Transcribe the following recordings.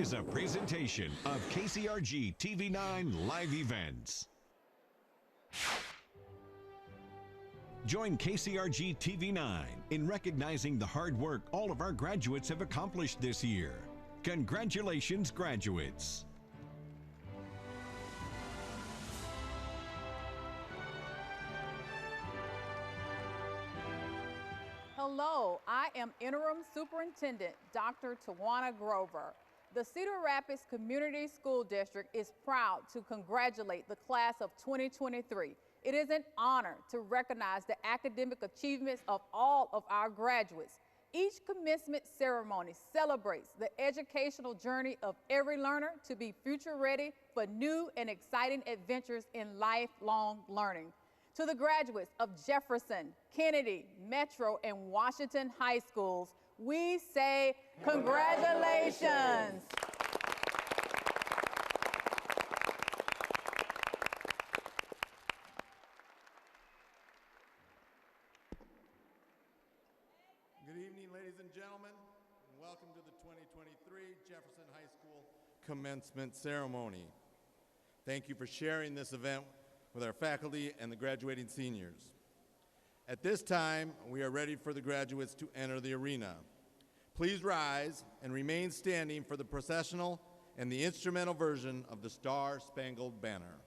is a presentation of KCRG TV9 live events. Join KCRG TV9 in recognizing the hard work all of our graduates have accomplished this year. Congratulations, graduates. Hello, I am Interim Superintendent Dr. Tawana Grover. The Cedar Rapids Community School District is proud to congratulate the class of 2023. It is an honor to recognize the academic achievements of all of our graduates. Each commencement ceremony celebrates the educational journey of every learner to be future ready for new and exciting adventures in lifelong learning. To the graduates of Jefferson, Kennedy, Metro, and Washington high schools, we say congratulations. Good evening, ladies and gentlemen, and welcome to the 2023 Jefferson High School commencement ceremony. Thank you for sharing this event with our faculty and the graduating seniors. At this time, we are ready for the graduates to enter the arena. Please rise and remain standing for the processional and the instrumental version of the Star-Spangled Banner.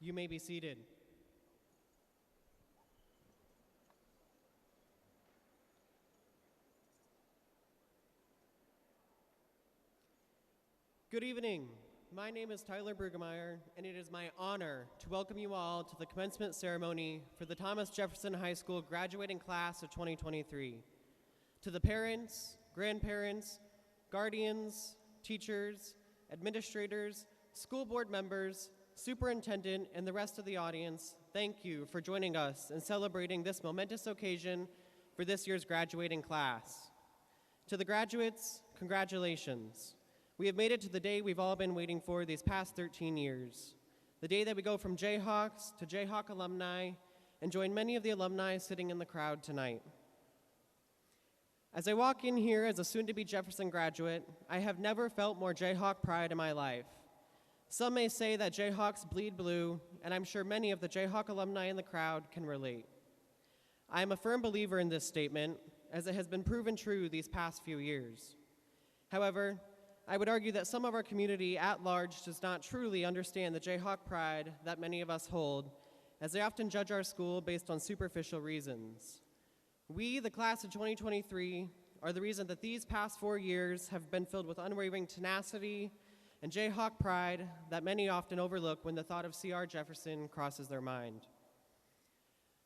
You may be seated. Good evening. My name is Tyler Brueggemeyer, and it is my honor to welcome you all to the commencement ceremony for the Thomas Jefferson High School graduating class of 2023. To the parents, grandparents, guardians, teachers, administrators, school board members, superintendent, and the rest of the audience, thank you for joining us in celebrating this momentous occasion for this year's graduating class. To the graduates, congratulations. We have made it to the day we've all been waiting for these past 13 years, the day that we go from Jayhawks to Jayhawk alumni and join many of the alumni sitting in the crowd tonight. As I walk in here as a soon-to-be Jefferson graduate, I have never felt more Jayhawk pride in my life. Some may say that Jayhawks bleed blue, and I'm sure many of the Jayhawk alumni in the crowd can relate. I am a firm believer in this statement, as it has been proven true these past few years. However, I would argue that some of our community at large does not truly understand the Jayhawk pride that many of us hold, as they often judge our school based on superficial reasons. We, the class of 2023, are the reason that these past 4 years have been filled with unwavering tenacity and Jayhawk pride that many often overlook when the thought of CR Jefferson crosses their mind.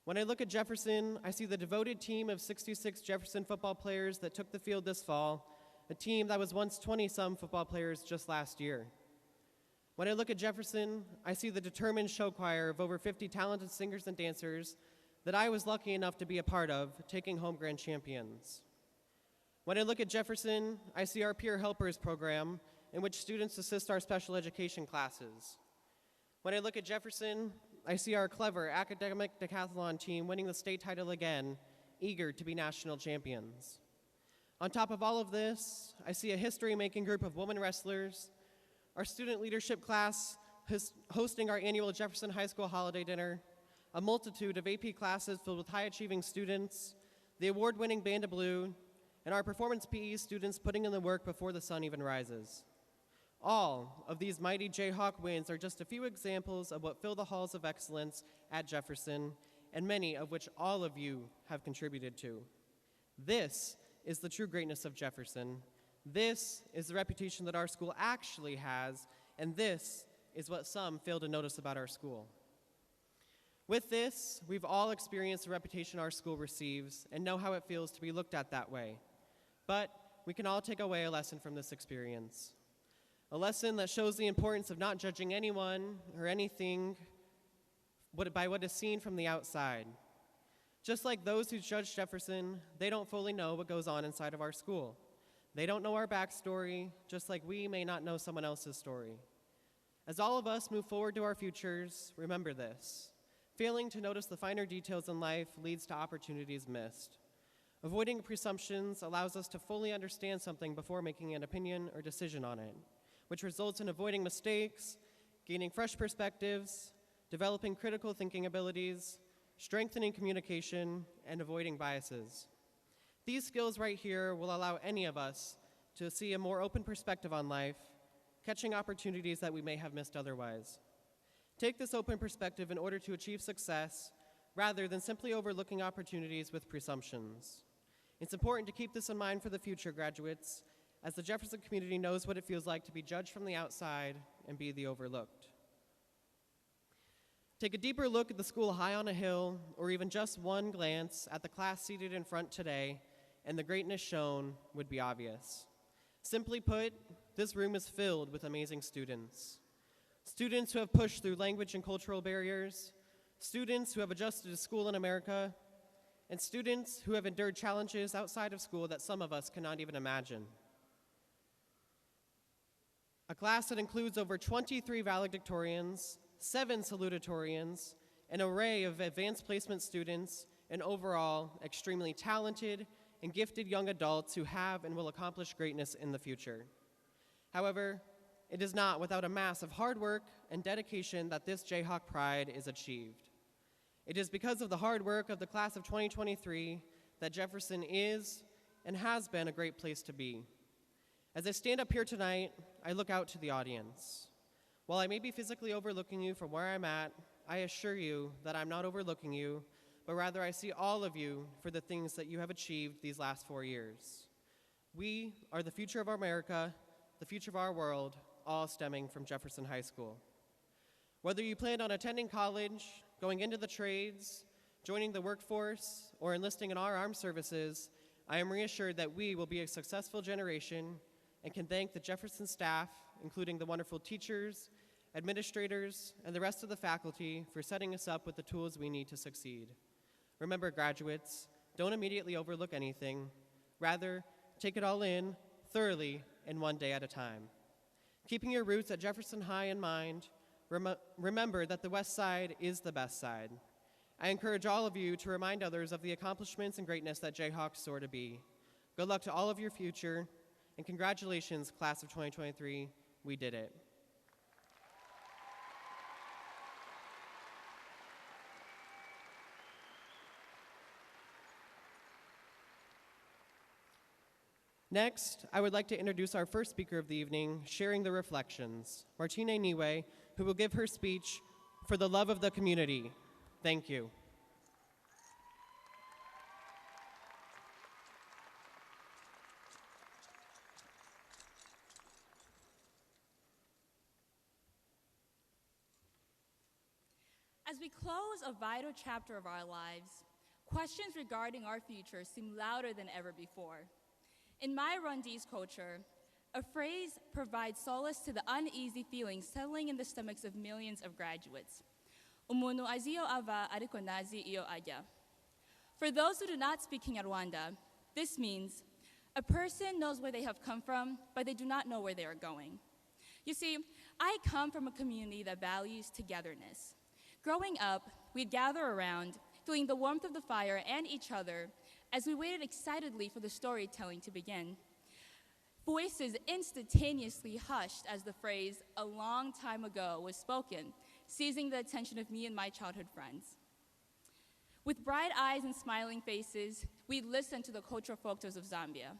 When I look at Jefferson, I see the devoted team of 66 Jefferson football players that took the field this fall, a team that was once 20-some football players just last year. When I look at Jefferson, I see the determined show choir of over 50 talented singers and dancers that I was lucky enough to be a part of, taking home grand champions. When I look at Jefferson, I see our Peer Helpers program, in which students assist our special education classes. When I look at Jefferson, I see our clever academic decathlon team winning the state title again, eager to be national champions. On top of all of this, I see a history-making group of women wrestlers, our student leadership class hosting our annual Jefferson High School holiday dinner, a multitude of AP classes filled with high-achieving students, the award-winning Band of Blue, and our performance PE students putting in the work before the sun even rises. All of these mighty Jayhawk wins are just a few examples of what fill the halls of excellence at Jefferson, and many of which all of you have contributed to. This is the true greatness of Jefferson. This is the reputation that our school actually has, and this is what some fail to notice about our school. With this, we've all experienced the reputation our school receives and know how it feels to be looked at that way. But we can all take away a lesson from this experience. A lesson that shows the importance of not judging anyone or anything by what is seen from the outside. Just like those who judge Jefferson, they don't fully know what goes on inside of our school. They don't know our backstory, just like we may not know someone else's story. As all of us move forward to our futures, remember this. Failing to notice the finer details in life leads to opportunities missed. Avoiding presumptions allows us to fully understand something before making an opinion or decision on it, which results in avoiding mistakes, gaining fresh perspectives, developing critical thinking abilities, strengthening communication, and avoiding biases. These skills right here will allow any of us to see a more open perspective on life, catching opportunities that we may have missed otherwise. Take this open perspective in order to achieve success, rather than simply overlooking opportunities with presumptions. It's important to keep this in mind for the future, graduates, as the Jefferson community knows what it feels like to be judged from the outside and be the overlooked. Take a deeper look at the school high on a hill, or even just one glance at the class seated in front today, and the greatness shown would be obvious. Simply put, this room is filled with amazing students. Students who have pushed through language and cultural barriers, students who have adjusted to school in America, and students who have endured challenges outside of school that some of us cannot even imagine. A class that includes over 23 valedictorians, 7 salutatorians, an array of advanced placement students, and overall extremely talented and gifted young adults who have and will accomplish greatness in the future. However, it is not without a mass of hard work and dedication that this Jayhawk pride is achieved. It is because of the hard work of the class of 2023 that Jefferson is and has been a great place to be. As I stand up here tonight, I look out to the audience. While I may be physically overlooking you from where I'm at, I assure you that I'm not overlooking you, but rather I see all of you for the things that you have achieved these last 4 years. We are the future of America, the future of our world, all stemming from Jefferson High School. Whether you planned on attending college, going into the trades, joining the workforce, or enlisting in our armed services, I am reassured that we will be a successful generation and can thank the Jefferson staff, including the wonderful teachers, administrators, and the rest of the faculty for setting us up with the tools we need to succeed. Remember, graduates, don't immediately overlook anything. Rather, take it all in thoroughly and one day at a time. Keeping your roots at Jefferson High in mind, remember that the West Side is the best side. I encourage all of you to remind others of the accomplishments and greatness that Jayhawks soar to be. Good luck to all of your future, and congratulations, class of 2023. We did it. Next, I would like to introduce our first speaker of the evening, sharing the reflections, Martine Niwe, who will give her speech, For the Love of the Community. Thank you. As we close a vital chapter of our lives, questions regarding our future seem louder than ever before. In my Rwandese culture, a phrase provides solace to the uneasy feelings settling in the stomachs of millions of graduates. Umuntu azi iyo ava ariko ntazi iyo ajya. For those who do not speak Kinyarwanda, this means a person knows where they have come from, but they do not know where they are going. You see, I come from a community that values togetherness. Growing up, we'd gather around, feeling the warmth of the fire and each other as we waited excitedly for the storytelling to begin. Voices instantaneously hushed as the phrase, "a long time ago," was spoken, seizing the attention of me and my childhood friends. With bright eyes and smiling faces, we listened to the cultural folktales of Zambia.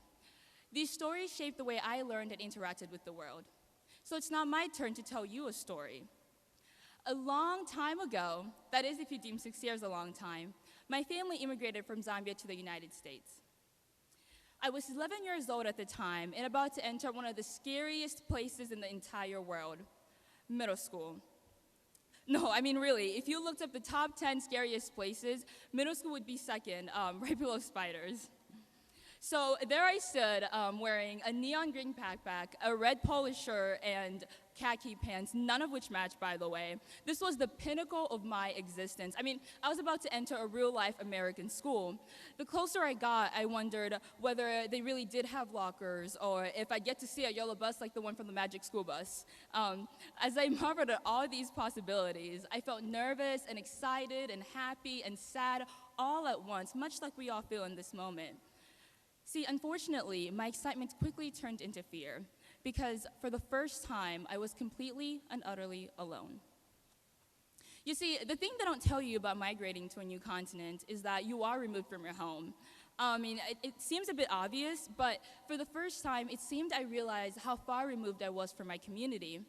These stories shaped the way I learned and interacted with the world. So it's now my turn to tell you a story. A long time ago, that is if you deem 6 years a long time, my family immigrated from Zambia to the United States. I was 11 years old at the time and about to enter one of the scariest places in the entire world, middle school. No, I mean really, if you looked up the top 10 scariest places, middle school would be second, right below spiders. So there I stood wearing a neon green backpack, a red polo shirt, and khaki pants, none of which matched, by the way. This was the pinnacle of my existence. I mean, I was about to enter a real-life American school. The closer I got, I wondered whether they really did have lockers or if I'd get to see a yellow bus like the one from the Magic School Bus. As I marveled at all these possibilities, I felt nervous and excited and happy and sad all at once, much like we all feel in this moment. See, unfortunately, my excitement quickly turned into fear because for the first time, I was completely and utterly alone. You see, the thing they don't tell you about migrating to a new continent is that you are removed from your home. I mean, it seems a bit obvious, but for the first time, it seemed I realized how far removed I was from my community.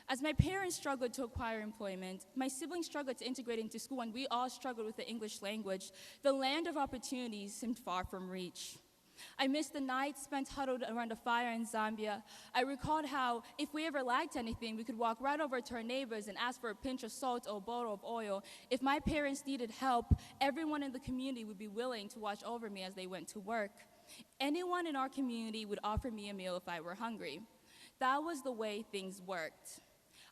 As my parents struggled to acquire employment, my siblings struggled to integrate into school, and we all struggled with the English language, the land of opportunities seemed far from reach. I missed the nights spent huddled around a fire in Zambia. I recalled how, if we ever lacked anything, we could walk right over to our neighbors and ask for a pinch of salt or a bottle of oil. If my parents needed help, everyone in the community would be willing to watch over me as they went to work. Anyone in our community would offer me a meal if I were hungry. That was the way things worked.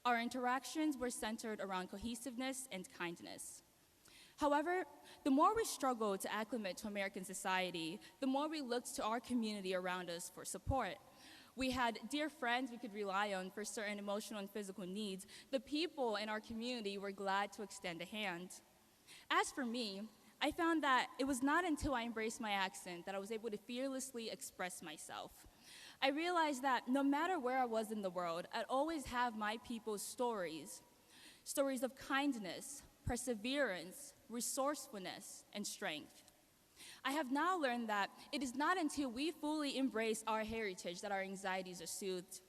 Our interactions were centered around cohesiveness and kindness. However, the more we struggled to acclimate to American society, the more we looked to our community around us for support. We had dear friends we could rely on for certain emotional and physical needs. The people in our community were glad to extend a hand. As for me, I found that it was not until I embraced my accent that I was able to fearlessly express myself. I realized that no matter where I was in the world, I'd always have my people's stories. Stories of kindness, perseverance, resourcefulness, and strength. I have now learned that it is not until we fully embrace our heritage that our anxieties are soothed.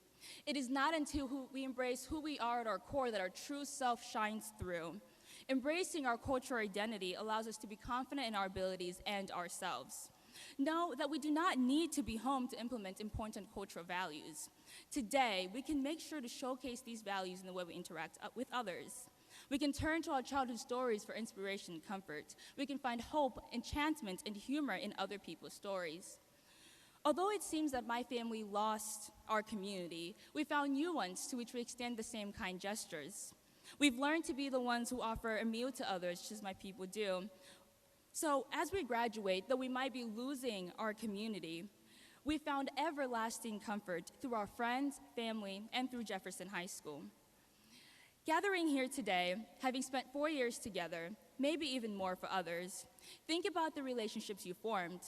It is not until we embrace who we are at our core that our true self shines through. Embracing our cultural identity allows us to be confident in our abilities and ourselves. Know that we do not need to be home to implement important cultural values. Today, we can make sure to showcase these values in the way we interact with others. We can turn to our childhood stories for inspiration and comfort. We can find hope, enchantment, and humor in other people's stories. Although it seems that my family lost our community, we found new ones to which we extend the same kind gestures. We've learned to be the ones who offer a meal to others, just as my people do. So as we graduate, though we might be losing our community, we found everlasting comfort through our friends, family, and through Jefferson High School. Gathering here today, having spent 4 years together, maybe even more for others, think about the relationships you formed.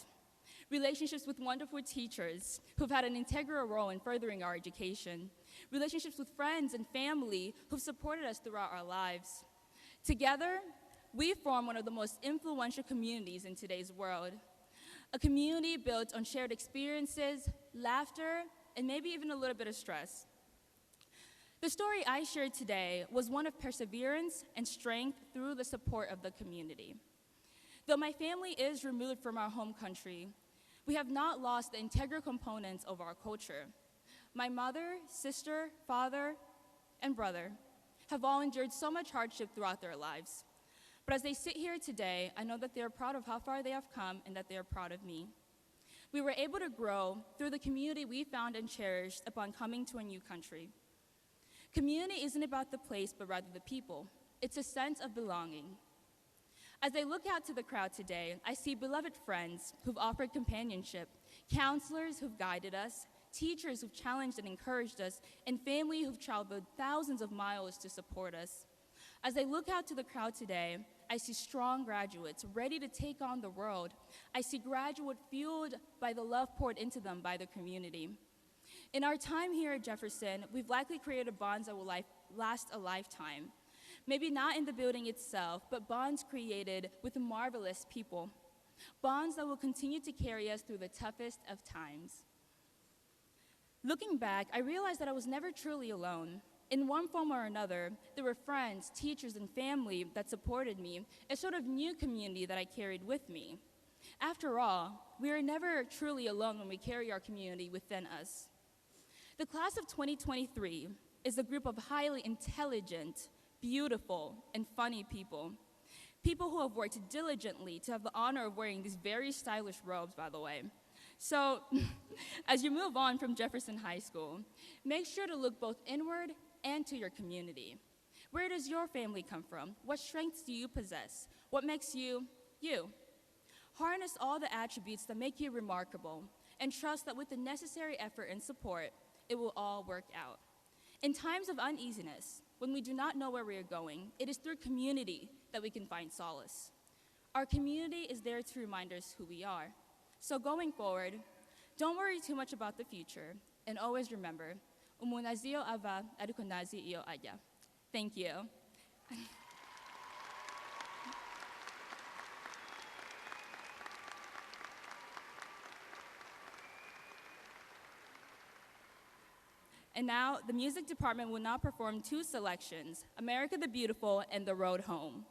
Relationships with wonderful teachers who've had an integral role in furthering our education. Relationships with friends and family who've supported us throughout our lives. Together, we form one of the most influential communities in today's world. A community built on shared experiences, laughter, and maybe even a little bit of stress. The story I shared today was one of perseverance and strength through the support of the community. Though my family is removed from our home country, we have not lost the integral components of our culture. My mother, sister, father, and brother have all endured so much hardship throughout their lives. But as they sit here today, I know that they are proud of how far they have come and that they are proud of me. We were able to grow through the community we found and cherished upon coming to a new country. Community isn't about the place, but rather the people. It's a sense of belonging. As I look out to the crowd today, I see beloved friends who've offered companionship, counselors who've guided us, teachers who've challenged and encouraged us, and family who've traveled thousands of miles to support us. As I look out to the crowd today, I see strong graduates ready to take on the world. I see graduates fueled by the love poured into them by the community. In our time here at Jefferson, we've likely created bonds that will last a lifetime. Maybe not in the building itself, but bonds created with marvelous people. Bonds that will continue to carry us through the toughest of times. Looking back, I realized that I was never truly alone. In one form or another, there were friends, teachers, and family that supported me, a sort of new community that I carried with me. After all, we are never truly alone when we carry our community within us. The class of 2023 is a group of highly intelligent, beautiful, and funny people. People who have worked diligently to have the honor of wearing these very stylish robes, by the way. So, as you move on from Jefferson High School, make sure to look both inward and to your community. Where does your family come from? What strengths do you possess? What makes you, you? Harness all the attributes that make you remarkable, and trust that with the necessary effort and support, it will all work out. In times of uneasiness, when we do not know where we are going, it is through community that we can find solace. Our community is there to remind us who we are. So going forward, don't worry too much about the future, and always remember, umunazio ava adukunazi iyo aya. Thank you. And now, the music department will now perform two selections, America the Beautiful and The Road Home.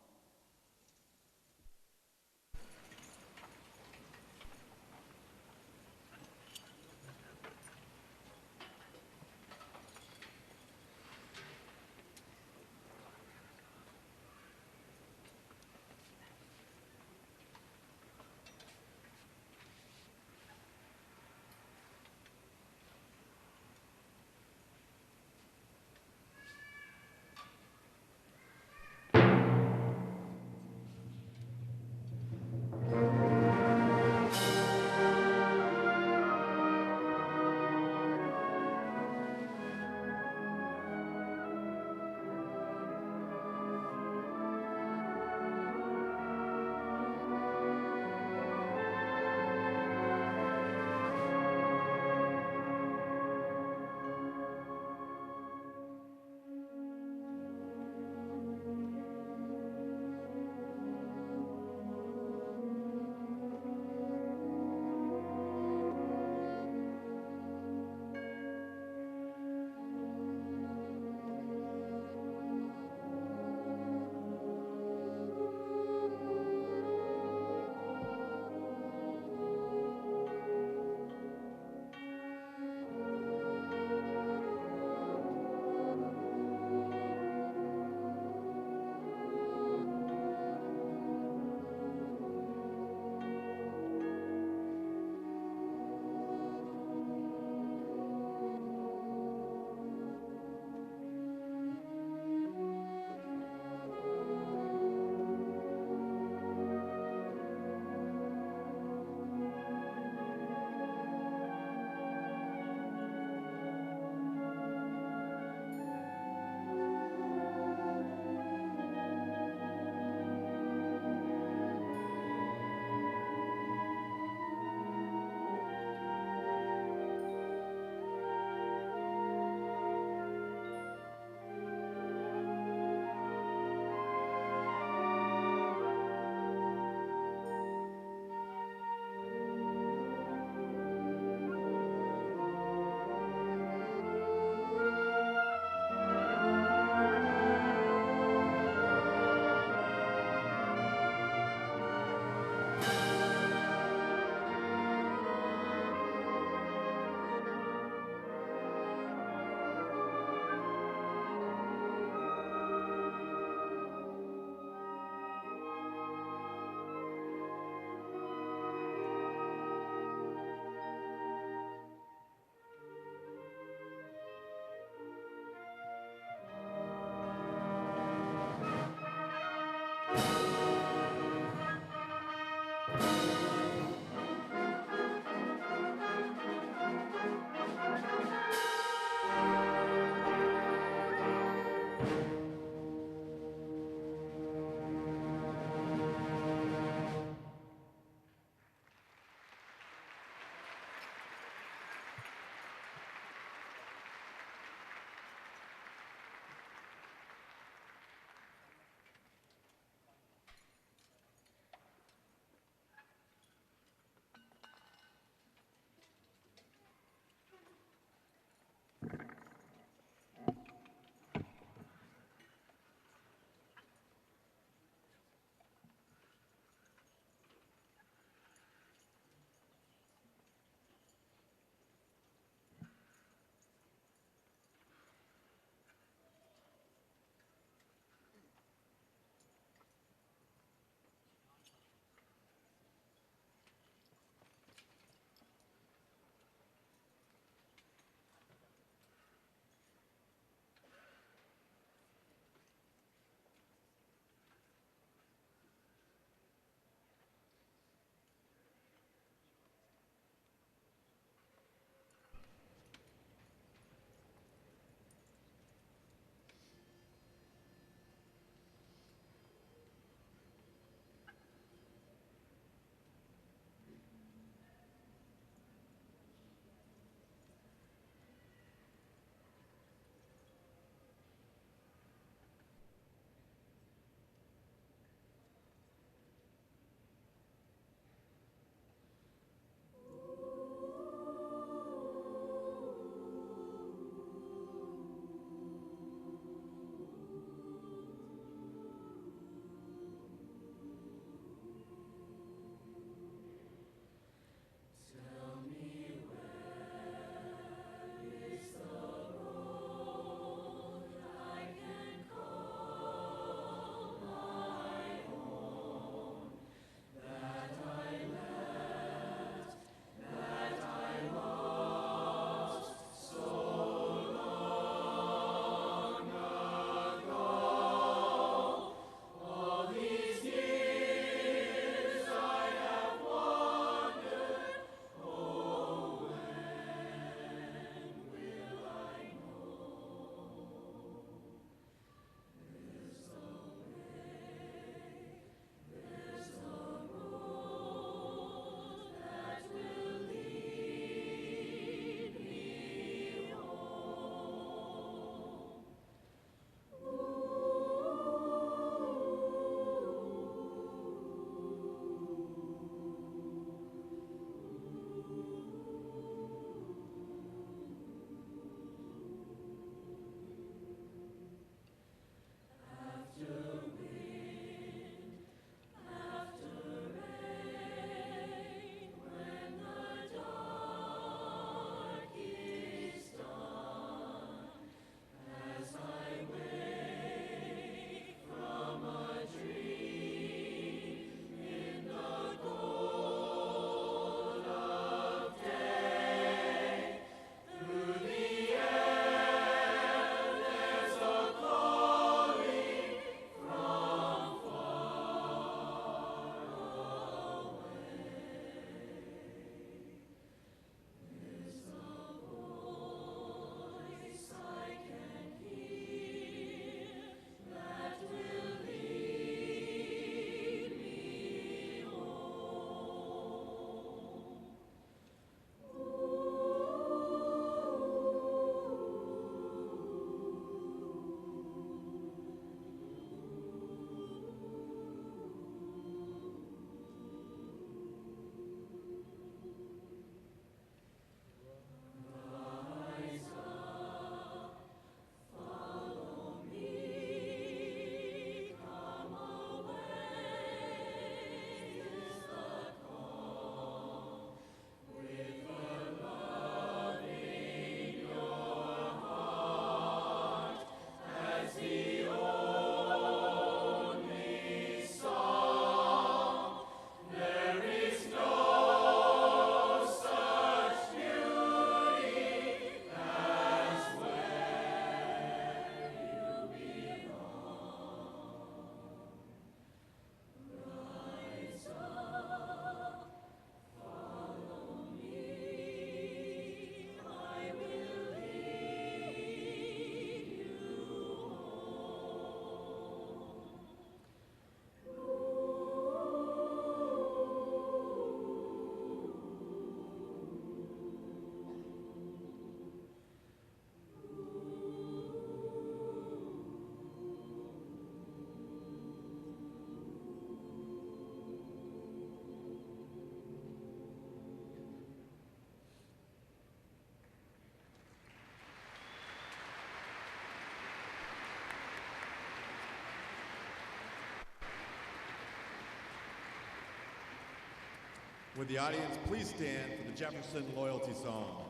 Would the audience please stand for the Jefferson Loyalty Song?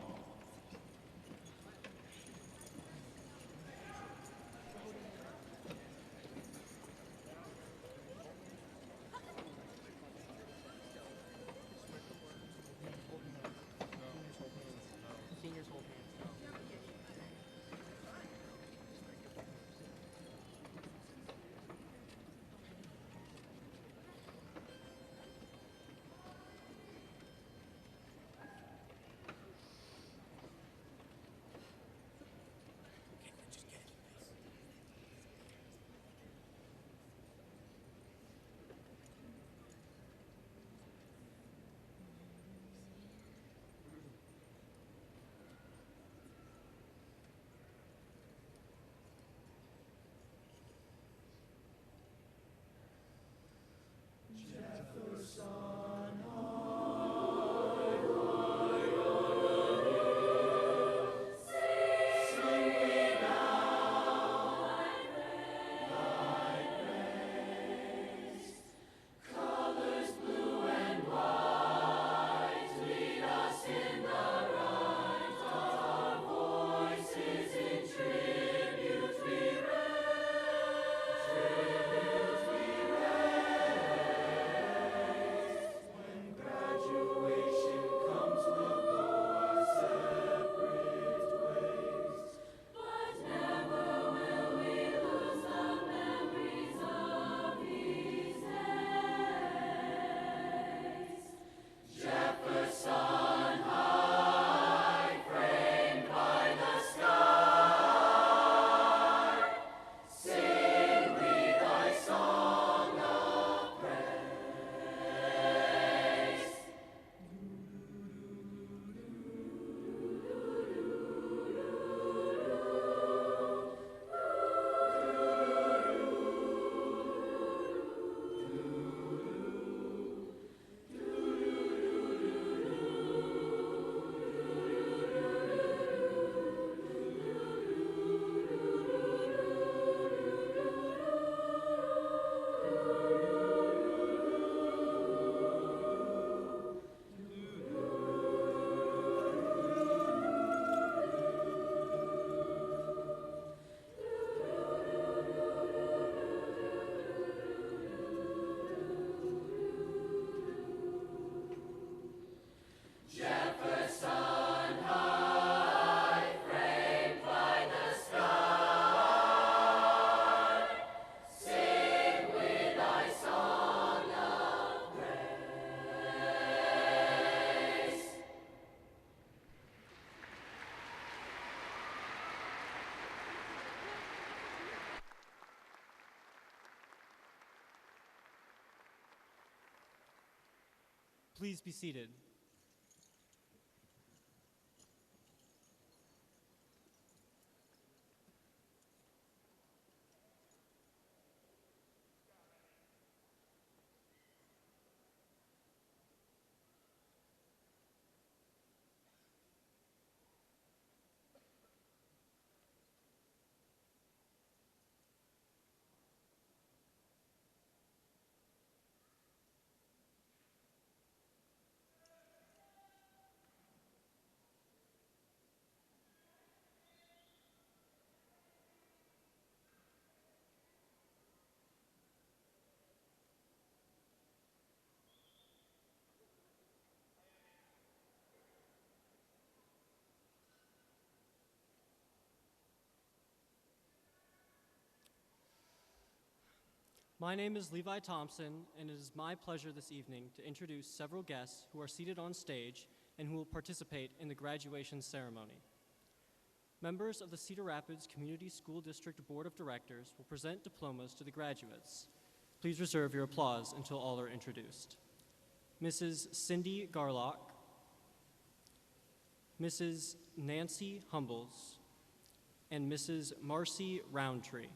Please be seated. My name is Levi Thompson, and it is my pleasure this evening to introduce several guests who are seated on stage and who will participate in the graduation ceremony. Members of the Cedar Rapids Community School District Board of Directors will present diplomas to the graduates. Please reserve your applause until all are introduced. Mrs. Cindy Garlock, Mrs. Nancy Humbles, and Mrs. Marcy Roundtree.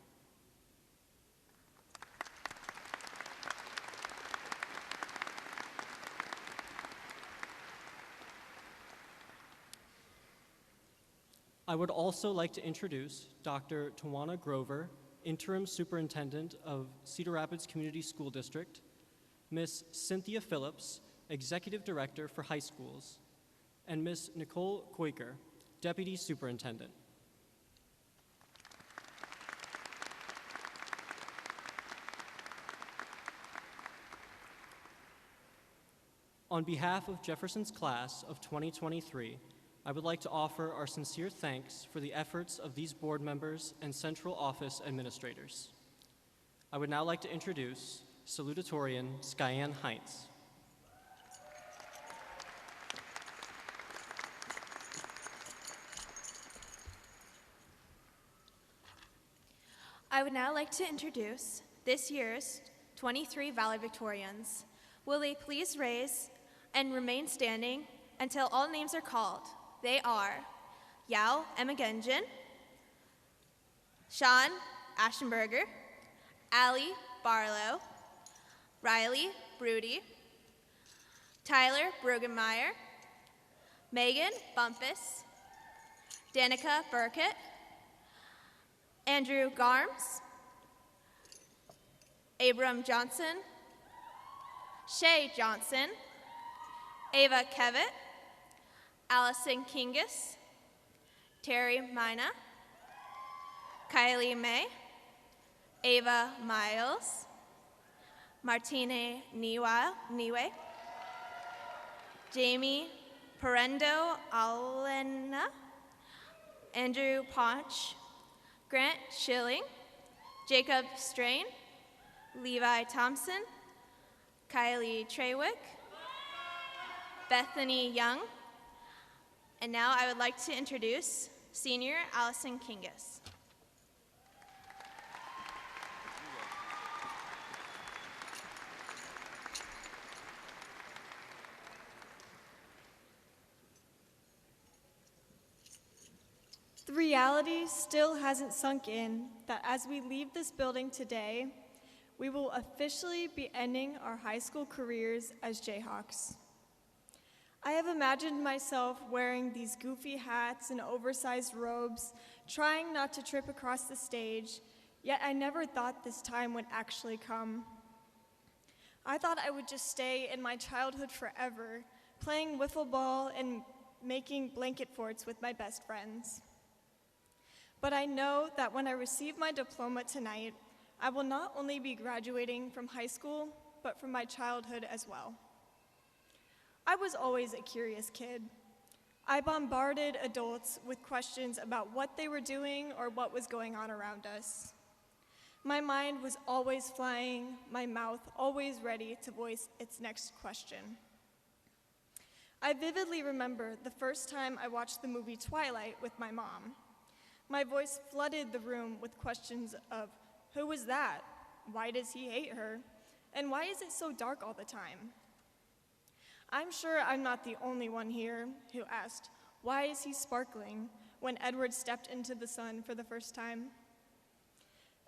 I would also like to introduce Dr. Tawana Grover, Interim Superintendent of Cedar Rapids Community School District, Miss Cynthia Phillips, Executive Director for High Schools, and Ms. Nicole Koiker, Deputy Superintendent. On behalf of Jefferson's class of 2023, I would like to offer our sincere thanks for the efforts of these board members and central office administrators. I would now like to introduce salutatorian Skyanne Heinz. I would now like to introduce this year's 23 valedictorians. Will they please raise and remain standing until all names are called? They are Yao Emagenjin, Sean Aschenberger, Allie Barlow, Riley Broody, Tyler Brugenmeyer, Megan Bumpus, Danica Burkett, Andrew Garms, Abram Johnson, Shay Johnson, Ava Kevitt, Allison Kingus, Terry Mina, Kylie May, Ava Miles, Martine Niwe, Jamie Perendo Alena, Andrew Ponch, Grant Schilling, Jacob Strain, Levi Thompson, Kylie Trewick, Bethany Young, and now I would like to introduce Senior Allison Kingus. The reality still hasn't sunk in that as we leave this building today, we will officially be ending our high school careers as Jayhawks. I have imagined myself wearing these goofy hats and oversized robes, trying not to trip across the stage, yet I never thought this time would actually come. I thought I would just stay in my childhood forever, playing wiffle ball and making blanket forts with my best friends. But I know that when I receive my diploma tonight, I will not only be graduating from high school, but from my childhood as well. I was always a curious kid. I bombarded adults with questions about what they were doing or what was going on around us. My mind was always flying, my mouth always ready to voice its next question. I vividly remember the first time I watched the movie Twilight with my mom. My voice flooded the room with questions of, who was that? Why does he hate her? And why is it so dark all the time? I'm sure I'm not the only one here who asked, why is he sparkling when Edward stepped into the sun for the first time?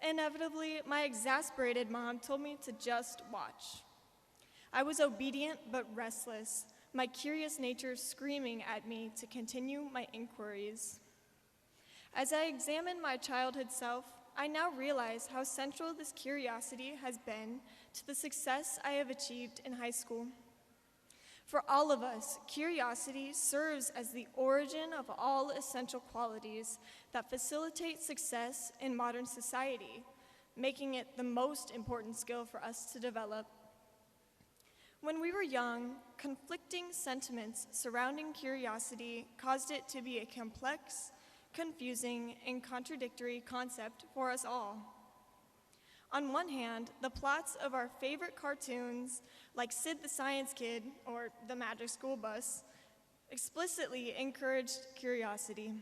Inevitably, my exasperated mom told me to just watch. I was obedient but restless, my curious nature screaming at me to continue my inquiries. As I examine my childhood self, I now realize how central this curiosity has been to the success I have achieved in high school. For all of us, curiosity serves as the origin of all essential qualities that facilitate success in modern society, making it the most important skill for us to develop. When we were young, conflicting sentiments surrounding curiosity caused it to be a complex, confusing, and contradictory concept for us all. On one hand, the plots of our favorite cartoons, like Sid the Science Kid or The Magic School Bus, explicitly encouraged curiosity.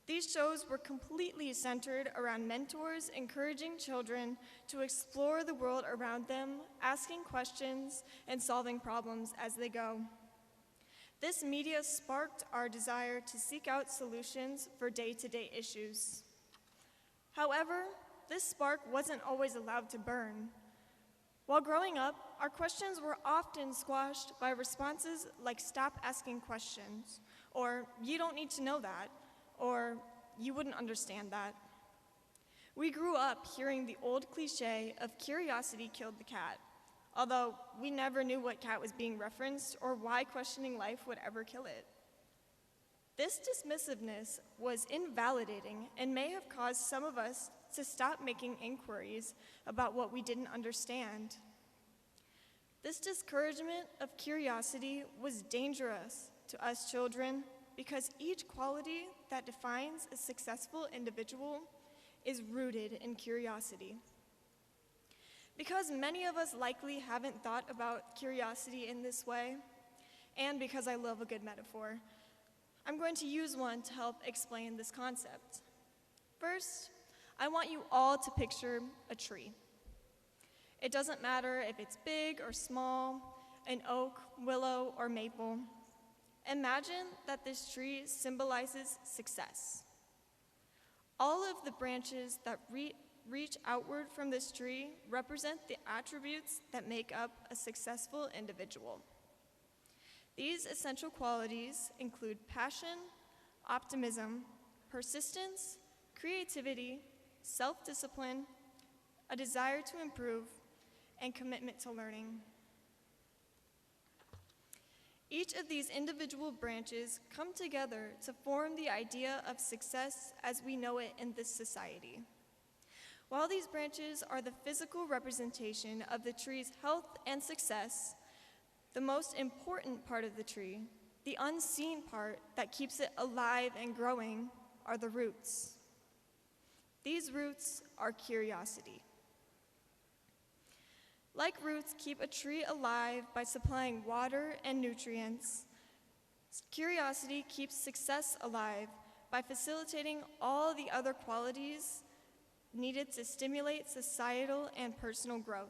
These shows were completely centered around mentors encouraging children to explore the world around them, asking questions, and solving problems as they go. This media sparked our desire to seek out solutions for day-to-day issues. However, this spark wasn't always allowed to burn. While growing up, our questions were often squashed by responses like stop asking questions, or you don't need to know that, or you wouldn't understand that. We grew up hearing the old cliche of curiosity killed the cat, although we never knew what cat was being referenced or why questioning life would ever kill it. This dismissiveness was invalidating and may have caused some of us to stop making inquiries about what we didn't understand. This discouragement of curiosity was dangerous to us children because each quality that defines a successful individual is rooted in curiosity. Because many of us likely haven't thought about curiosity in this way, and because I love a good metaphor, I'm going to use one to help explain this concept. First, I want you all to picture a tree. It doesn't matter if it's big or small, an oak, willow, or maple. Imagine that this tree symbolizes success. All of the branches that reach outward from this tree represent the attributes that make up a successful individual. These essential qualities include passion, optimism, persistence, creativity, self-discipline, a desire to improve, and commitment to learning. Each of these individual branches come together to form the idea of success as we know it in this society. While these branches are the physical representation of the tree's health and success, the most important part of the tree, the unseen part that keeps it alive and growing, are the roots. These roots are curiosity. Like roots keep a tree alive by supplying water and nutrients, curiosity keeps success alive by facilitating all the other qualities needed to stimulate societal and personal growth.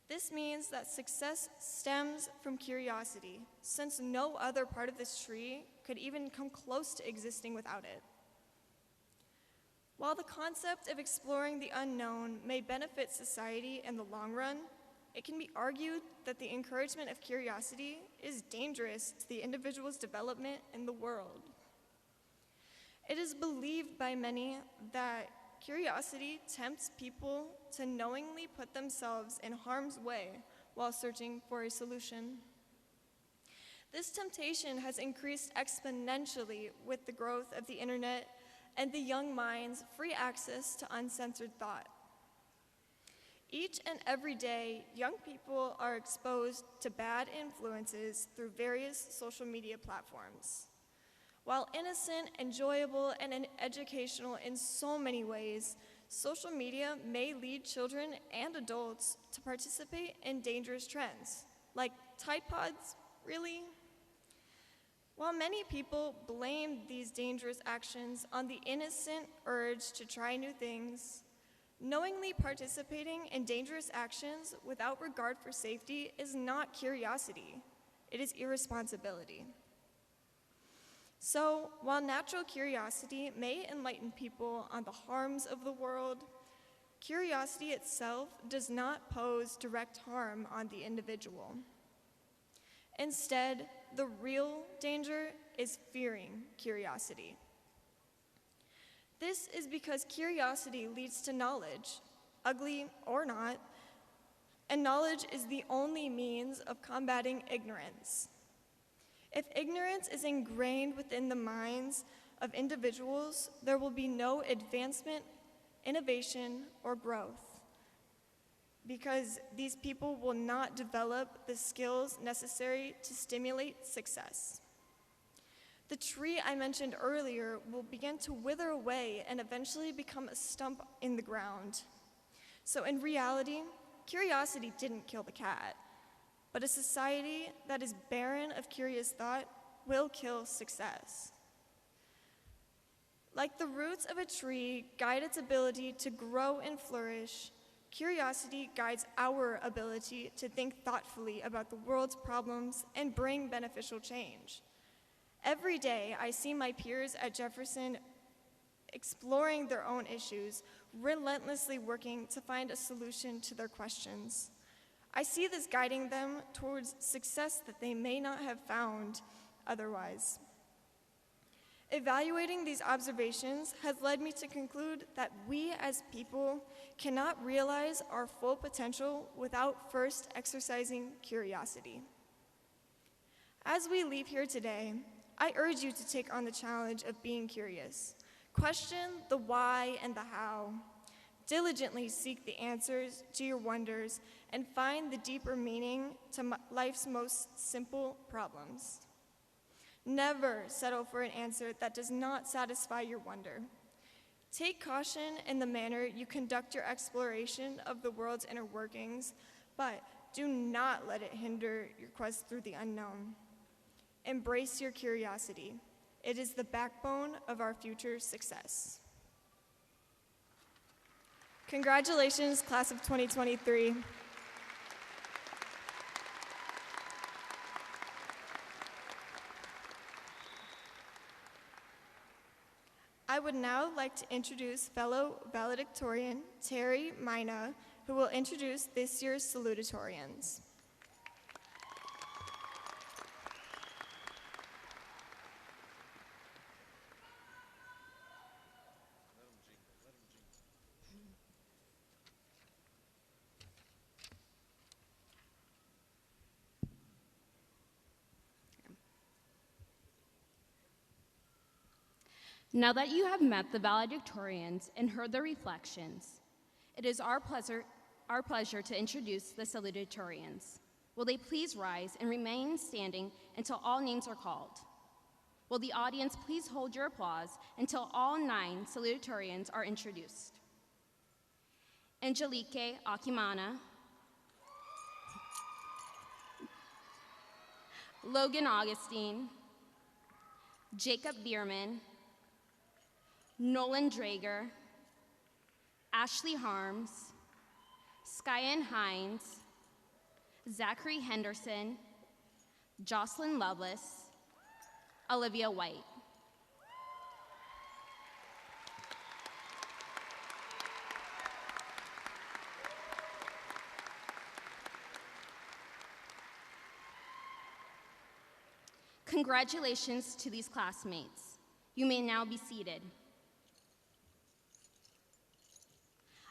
This means that success stems from curiosity, since no other part of this tree could even come close to existing without it. While the concept of exploring the unknown may benefit society in the long run, it can be argued that the encouragement of curiosity is dangerous to the individual's development in the world. It is believed by many that curiosity tempts people to knowingly put themselves in harm's way while searching for a solution. This temptation has increased exponentially with the growth of the internet and the young mind's free access to uncensored thought. Each and every day, young people are exposed to bad influences through various social media platforms. While innocent, enjoyable, and educational in so many ways, social media may lead children and adults to participate in dangerous trends, like Tide Pods, really? While many people blame these dangerous actions on the innocent urge to try new things, knowingly participating in dangerous actions without regard for safety is not curiosity, it is irresponsibility. So, while natural curiosity may enlighten people on the harms of the world, curiosity itself does not pose direct harm on the individual. Instead, the real danger is fearing curiosity. This is because curiosity leads to knowledge, ugly or not, and knowledge is the only means of combating ignorance. If ignorance is ingrained within the minds of individuals, there will be no advancement, innovation, or growth, because these people will not develop the skills necessary to stimulate success. The tree I mentioned earlier will begin to wither away and eventually become a stump in the ground. So in reality, curiosity didn't kill the cat, but a society that is barren of curious thought will kill success. Like the roots of a tree guide its ability to grow and flourish, curiosity guides our ability to think thoughtfully about the world's problems and bring beneficial change. Every day, I see my peers at Jefferson exploring their own issues, relentlessly working to find a solution to their questions. I see this guiding them towards success that they may not have found otherwise. Evaluating these observations has led me to conclude that we as people cannot realize our full potential without first exercising curiosity. As we leave here today, I urge you to take on the challenge of being curious. Question the why and the how. Diligently seek the answers to your wonders and find the deeper meaning to life's most simple problems. Never settle for an answer that does not satisfy your wonder. Take caution in the manner you conduct your exploration of the world's inner workings, but do not let it hinder your quest through the unknown. Embrace your curiosity. It is the backbone of our future success. Congratulations, class of 2023. I would now like to introduce fellow valedictorian Terry Mina, who will introduce this year's salutatorians. Now that you have met the valedictorians and heard their reflections, it is our pleasure to introduce the salutatorians. Will they please rise and remain standing until all names are called? Will the audience please hold your applause until all 9 salutatorians are introduced? Angelique Akimana, Logan Augustine, Jacob Bierman, Nolan Drager, Ashley Harms, Skyen Hines, Zachary Henderson, Jocelyn Lovelace, Olivia White. Congratulations to these classmates. You may now be seated.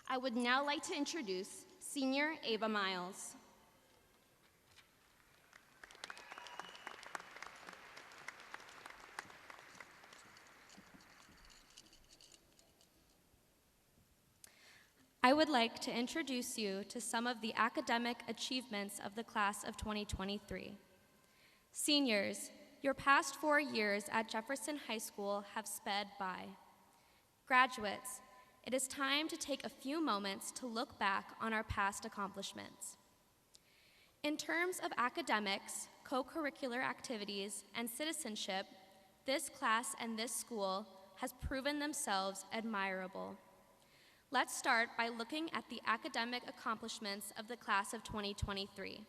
I would now like to introduce Senior Ava Miles. I would like to introduce you to some of the academic achievements of the class of 2023. Seniors, your past 4 years at Jefferson High School have sped by. Graduates, it is time to take a few moments to look back on our past accomplishments. In terms of academics, co-curricular activities, and citizenship, this class and this school has proven themselves admirable. Let's start by looking at the academic accomplishments of the class of 2023.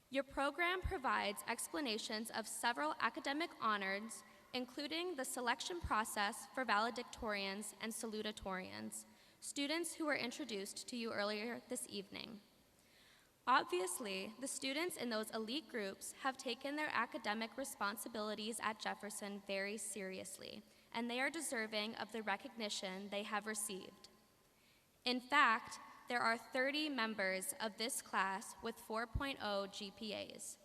Your program provides explanations of several academic honors, including the selection process for valedictorians and salutatorians, students who were introduced to you earlier this evening. Obviously, the students in those elite groups have taken their academic responsibilities at Jefferson very seriously, and they are deserving of the recognition they have received. In fact, there are 30 members of this class with 4.0 GPAs.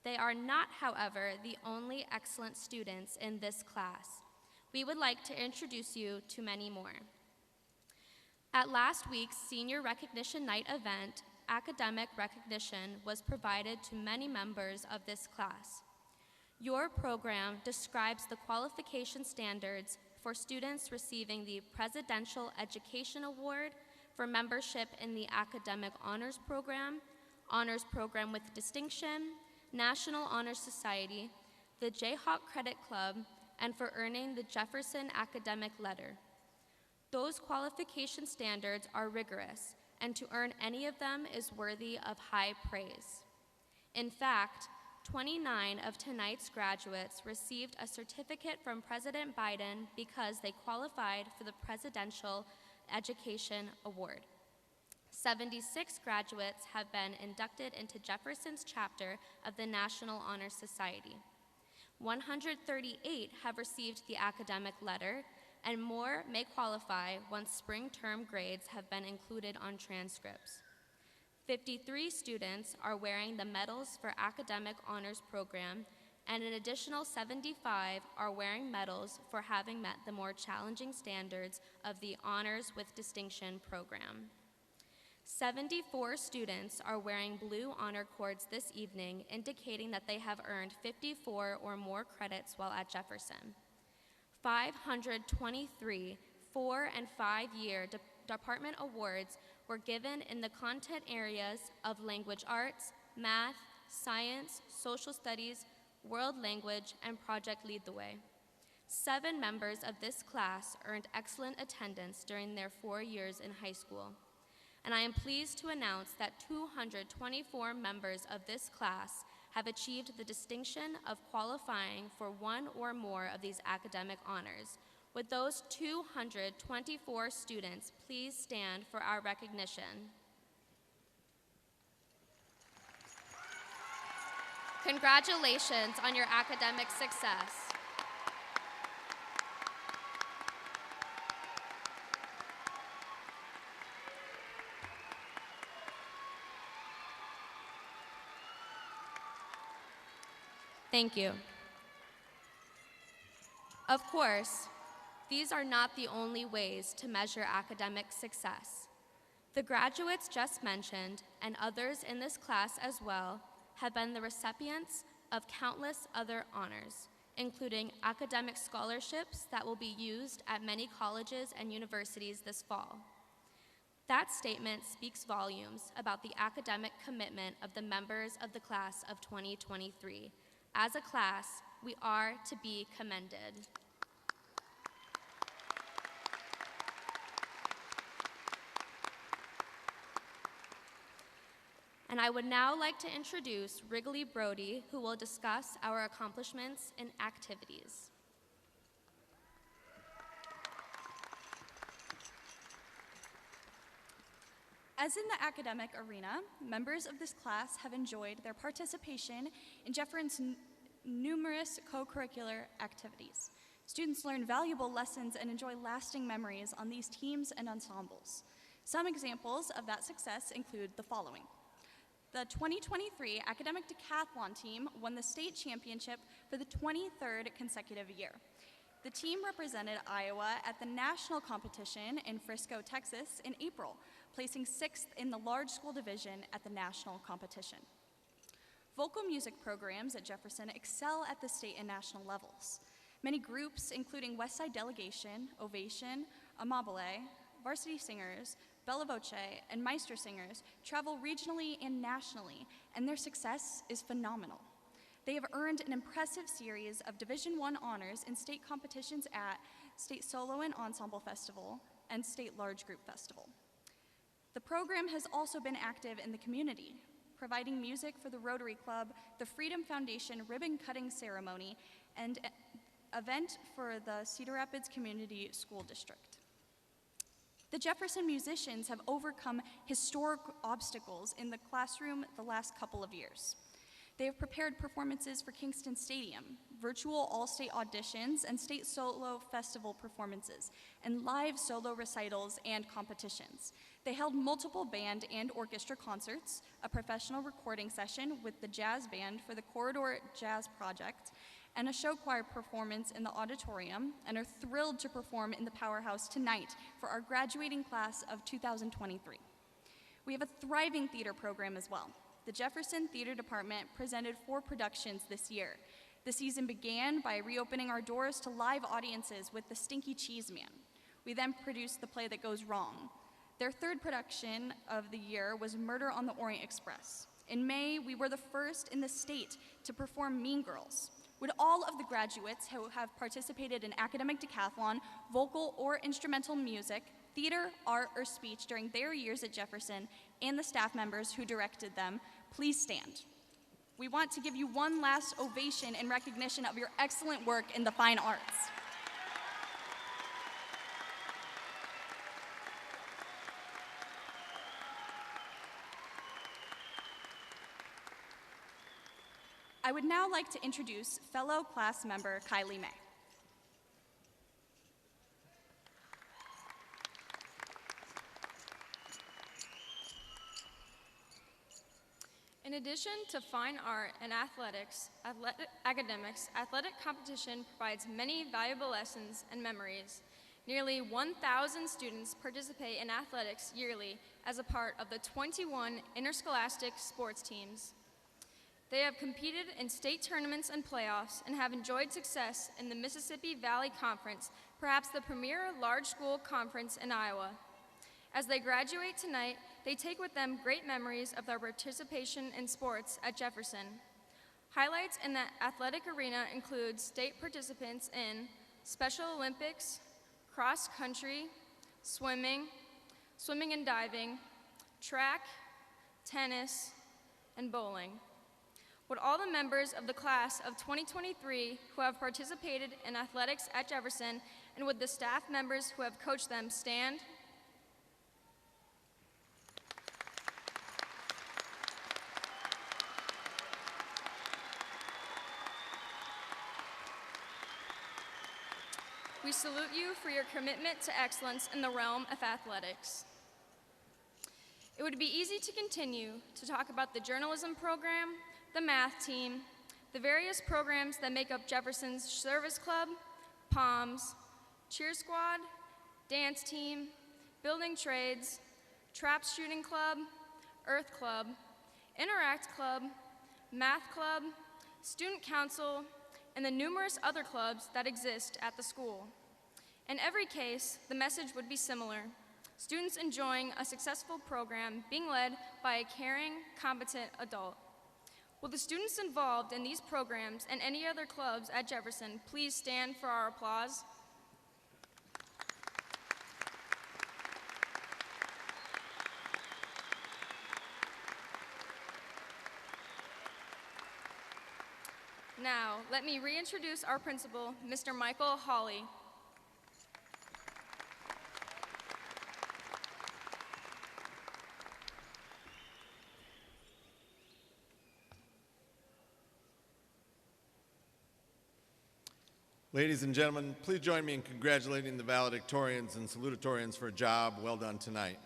They are not, however, the only excellent students in this class. We would like to introduce you to many more. At last week's Senior Recognition Night event, academic recognition was provided to many members of this class. Your program describes the qualification standards for students receiving the Presidential Education Award for membership in the Academic Honors Program with Distinction, National Honor Society, the Jayhawk Credit Club, and for earning the Jefferson Academic Letter. Those qualification standards are rigorous, and to earn any of them is worthy of high praise. In fact, 29 of tonight's graduates received a certificate from President Biden because they qualified for the Presidential Education Award. 76 graduates have been inducted into Jefferson's chapter of the National Honor Society. 138 have received the academic letter, and more may qualify once spring term grades have been included on transcripts. 53 students are wearing the Medals for Academic Honors program, and an additional 75 are wearing medals for having met the more challenging standards of the Honors with Distinction program. 74 students are wearing blue honor cords this evening, indicating that they have earned 54 or more credits while at Jefferson. 523 4- and 5-year department awards were given in the content areas of language arts, math, science, social studies, world language, and Project Lead the Way. 7 members of this class earned excellent attendance during their 4 years in high school. And I am pleased to announce that 224 members of this class have achieved the distinction of qualifying for one or more of these academic honors. Would those 224 students please stand for our recognition? Congratulations on your academic success. Thank you. Of course, these are not the only ways to measure academic success. The graduates just mentioned, and others in this class as well, have been the recipients of countless other honors, including academic scholarships that will be used at many colleges and universities this fall. That statement speaks volumes about the academic commitment of the members of the class of 2023. As a class, we are to be commended. And I would now like to introduce Wrigley Brody, who will discuss our accomplishments and activities. As in the academic arena, members of this class have enjoyed their participation in Jefferson's numerous co-curricular activities. Students learn valuable lessons and enjoy lasting memories on these teams and ensembles. Some examples of that success include the following. The 2023 academic decathlon team won the state championship for the 23rd consecutive year. The team represented Iowa at the national competition in Frisco, Texas in April, placing 6th in the large school division at the national competition. Vocal music programs at Jefferson excel at the state and national levels. Many groups, including Westside Delegation, Ovation, Amabile, Varsity Singers, Bella Voce, and Meister Singers, travel regionally and nationally, and their success is phenomenal. They have earned an impressive series of Division I honors in state competitions at State Solo and Ensemble Festival and State Large Group Festival. The program has also been active in the community, providing music for the Rotary Club, the Freedom Foundation ribbon cutting ceremony, and an event for the Cedar Rapids Community School District. The Jefferson musicians have overcome historic obstacles in the classroom the last couple of years. They have prepared performances for Kingston Stadium, virtual all-state auditions and state solo festival performances, and live solo recitals and competitions. They held multiple band and orchestra concerts, a professional recording session with the jazz band for the Corridor Jazz Project, and a show choir performance in the auditorium, and are thrilled to perform in the Powerhouse tonight for our graduating class of 2023. We have a thriving theater program as well. The Jefferson Theater Department presented 4 productions this year. The season began by reopening our doors to live audiences with The Stinky Cheese Man. We then produced The Play That Goes Wrong. Their 3rd production of the year was Murder on the Orient Express. In May, we were the first in the state to perform Mean Girls. Would all of the graduates who have participated in academic decathlon, vocal or instrumental music, theater, art, or speech during their years at Jefferson, and the staff members who directed them, please stand. We want to give you one last ovation in recognition of your excellent work in the fine arts. I would now like to introduce fellow class member Kylie May. In addition to fine art and academics, athletic competition provides many valuable lessons and memories. Nearly 1,000 students participate in athletics yearly as a part of the 21 interscholastic sports teams. They have competed in state tournaments and playoffs and have enjoyed success in the Mississippi Valley Conference, perhaps the premier large school conference in Iowa. As they graduate tonight, they take with them great memories of their participation in sports at Jefferson. Highlights in the athletic arena include state participants in Special Olympics, cross country, swimming and diving, track, tennis, and bowling. Would all the members of the class of 2023 who have participated in athletics at Jefferson and would the staff members who have coached them stand? We salute you for your commitment to excellence in the realm of athletics. It would be easy to continue to talk about the journalism program, the math team, the various programs that make up Jefferson's Service Club, POMS, Cheer Squad, Dance Team, Building Trades, Trap Shooting Club, Earth Club, Interact Club, Math Club, Student Council, and the numerous other clubs that exist at the school. In every case, the message would be similar: students enjoying a successful program being led by a caring, competent adult. Will the students involved in these programs and any other clubs at Jefferson please stand for our applause? Now, let me reintroduce our principal, Mr. Michael Hawley. Ladies and gentlemen, please join me in congratulating the valedictorians and salutatorians for a job well done tonight.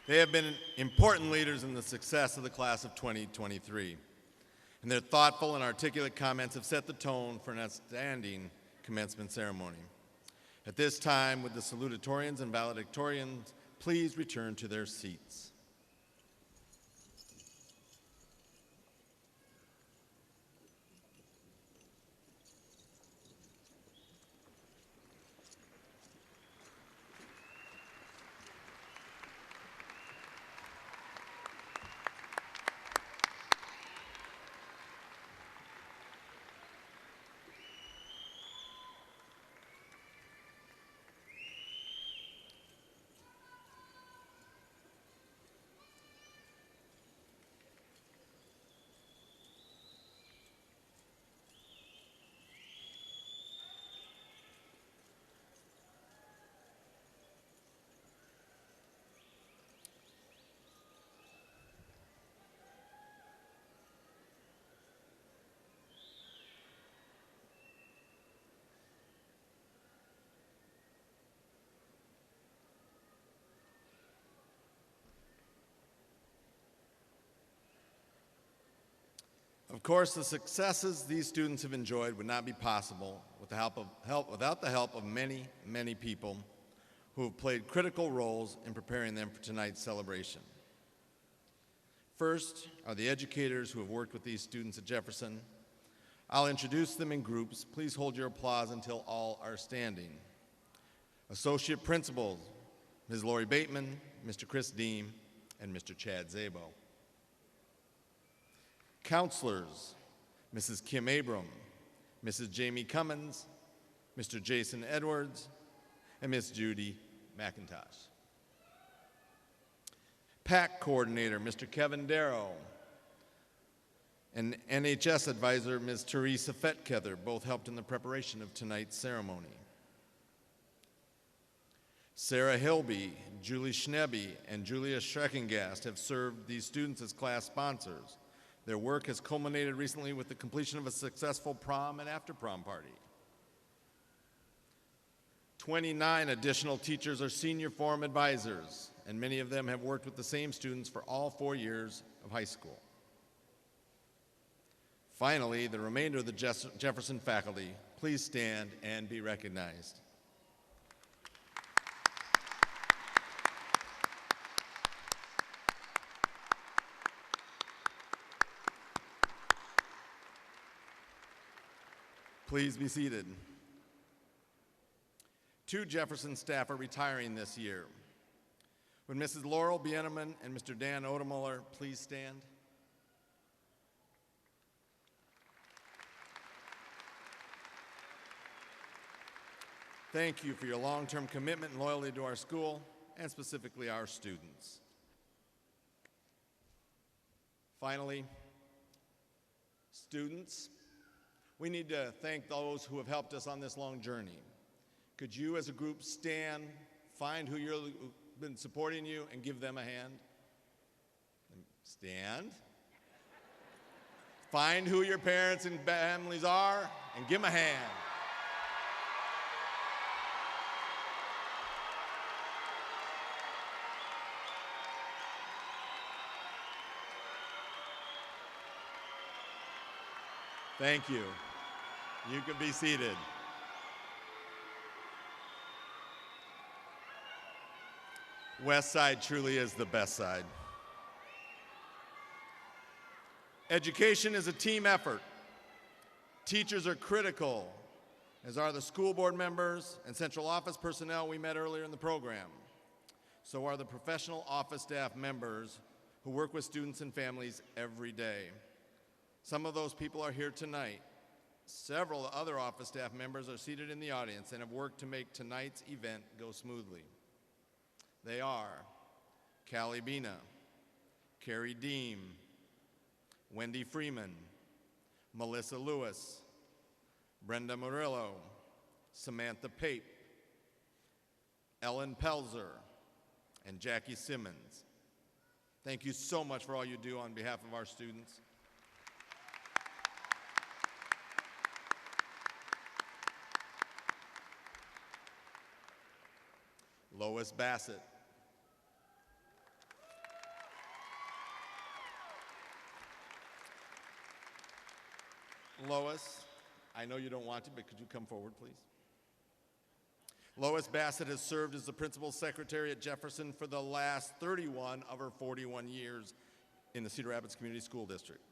They have been important leaders in the success of the class of 2023, and their thoughtful and articulate comments have set the tone for an outstanding commencement ceremony. At this time, would the salutatorians and valedictorians please return to their seats. Of course, the successes these students have enjoyed would not be possible without the help of many, many people who have played critical roles in preparing them for tonight's celebration. First are the educators who have worked with these students at Jefferson. I'll introduce them in groups. Please hold your applause until all are standing. Associate Principals, Ms. Lori Bateman, Mr. Chris Deem, and Mr. Chad Zabo. Counselors, Mrs. Kim Abram, Mrs. Jamie Cummins, Mr. Jason Edwards, and Miss Judy McIntosh. PAC Coordinator, Mr. Kevin Darrow, and NHS Advisor, Ms. Teresa Fetkether, both helped in the preparation of tonight's ceremony. Sarah Hilby, Julie Schnebbe, and Julia Schreckengast have served these students as class sponsors. Their work has culminated recently with the completion of a successful prom and after-prom party. 29 additional teachers are senior forum advisors, and many of them have worked with the same students for all 4 years of high school. Finally, the remainder of the Jefferson faculty, please stand and be recognized. Please be seated. 2 Jefferson staff are retiring this year. Would Mrs. Laurel Bieneman and Mr. Dan Odemuller please stand? Thank you for your long-term commitment and loyalty to our school, and specifically our students. Finally, students, we need to thank those who have helped us on this long journey. Could you as a group stand, find who've been supporting you, and give them a hand? Stand. Find who your parents and families are, and give them a hand. Thank you. You can be seated. West Side truly is the best side. Education is a team effort. Teachers are critical, as are the school board members and central office personnel we met earlier in the program. So are the professional office staff members who work with students and families every day. Some of those people are here tonight. Several other office staff members are seated in the audience and have worked to make tonight's event go smoothly. They are Callie Bina, Carrie Deem, Wendy Freeman, Melissa Lewis, Brenda Murillo, Samantha Pape, Ellen Pelzer, and Jackie Simmons. Thank you so much for all you do on behalf of our students. Lois Bassett. Lois, I know you don't want to, but could you come forward, please? Lois Bassett has served as the principal secretary at Jefferson for the last 31 of her 41 years in the Cedar Rapids Community School District.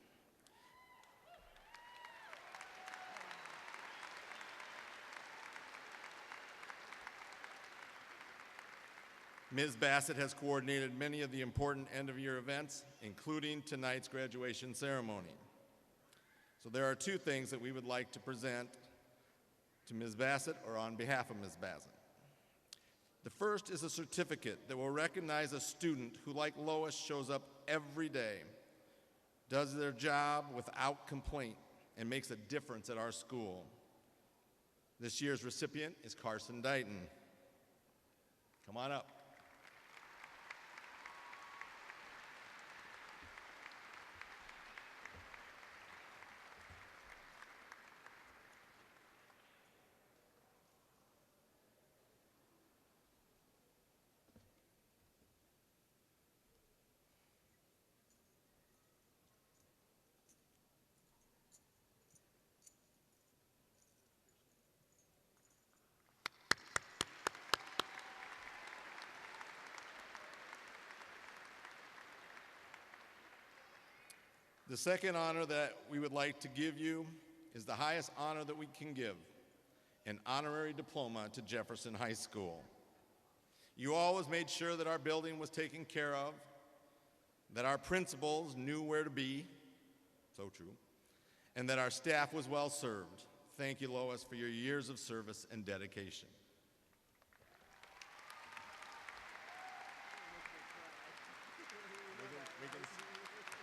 Ms. Bassett has coordinated many of the important end-of-year events, including tonight's graduation ceremony. So there are 2 things that we would like to present to Ms. Bassett, or on behalf of Ms. Bassett. The first is a certificate that will recognize a student who, like Lois, shows up every day, does their job without complaint, and makes a difference at our school. This year's recipient is Carson Dighton. Come on up. The second honor that we would like to give you is the highest honor that we can give, an honorary diploma to Jefferson High School. You always made sure that our building was taken care of, that our principals knew where to be, so true, and that our staff was well served. Thank you, Lois, for your years of service and dedication.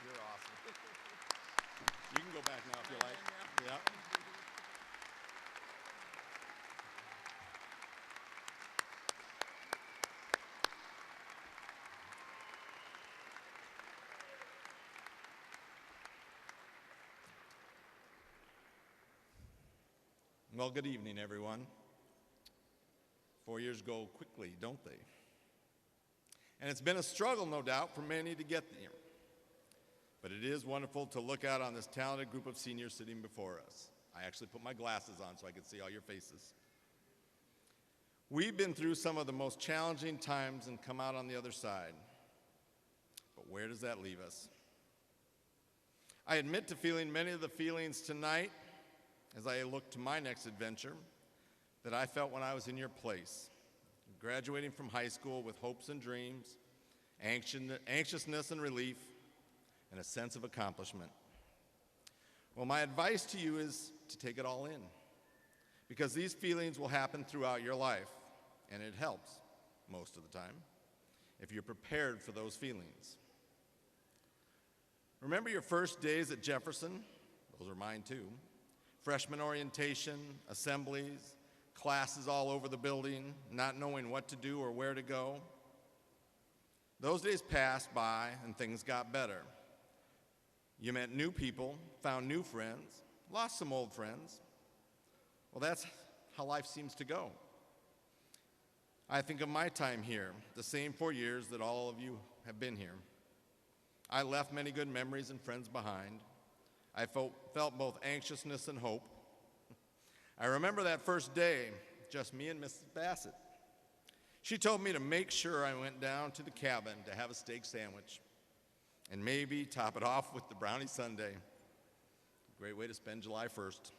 You're awesome. You can go back now if you like. Yeah. Well, good evening, everyone. 4 years go quickly, don't they? And it's been a struggle, no doubt, for many to get there. But it is wonderful to look out on this talented group of seniors sitting before us. I actually put my glasses on so I could see all your faces. We've been through some of the most challenging times and come out on the other side. But where does that leave us? I admit to feeling many of the feelings tonight as I look to my next adventure that I felt when I was in your place, graduating from high school with hopes and dreams, anxiousness and relief, and a sense of accomplishment. Well, my advice to you is to take it all in, because these feelings will happen throughout your life, and it helps most of the time if you're prepared for those feelings. Remember your first days at Jefferson? Those are mine too. Freshman orientation, assemblies, classes all over the building, not knowing what to do or where to go. Those days passed by and things got better. You met new people, found new friends, lost some old friends. Well, that's how life seems to go. I think of my time here, the same 4 years that all of you have been here. I left many good memories and friends behind. I felt both anxiousness and hope. I remember that first day, just me and Mrs. Bassett. She told me to make sure I went down to the cabin to have a steak sandwich and maybe top it off with the brownie sundae. Great way to spend July 1st.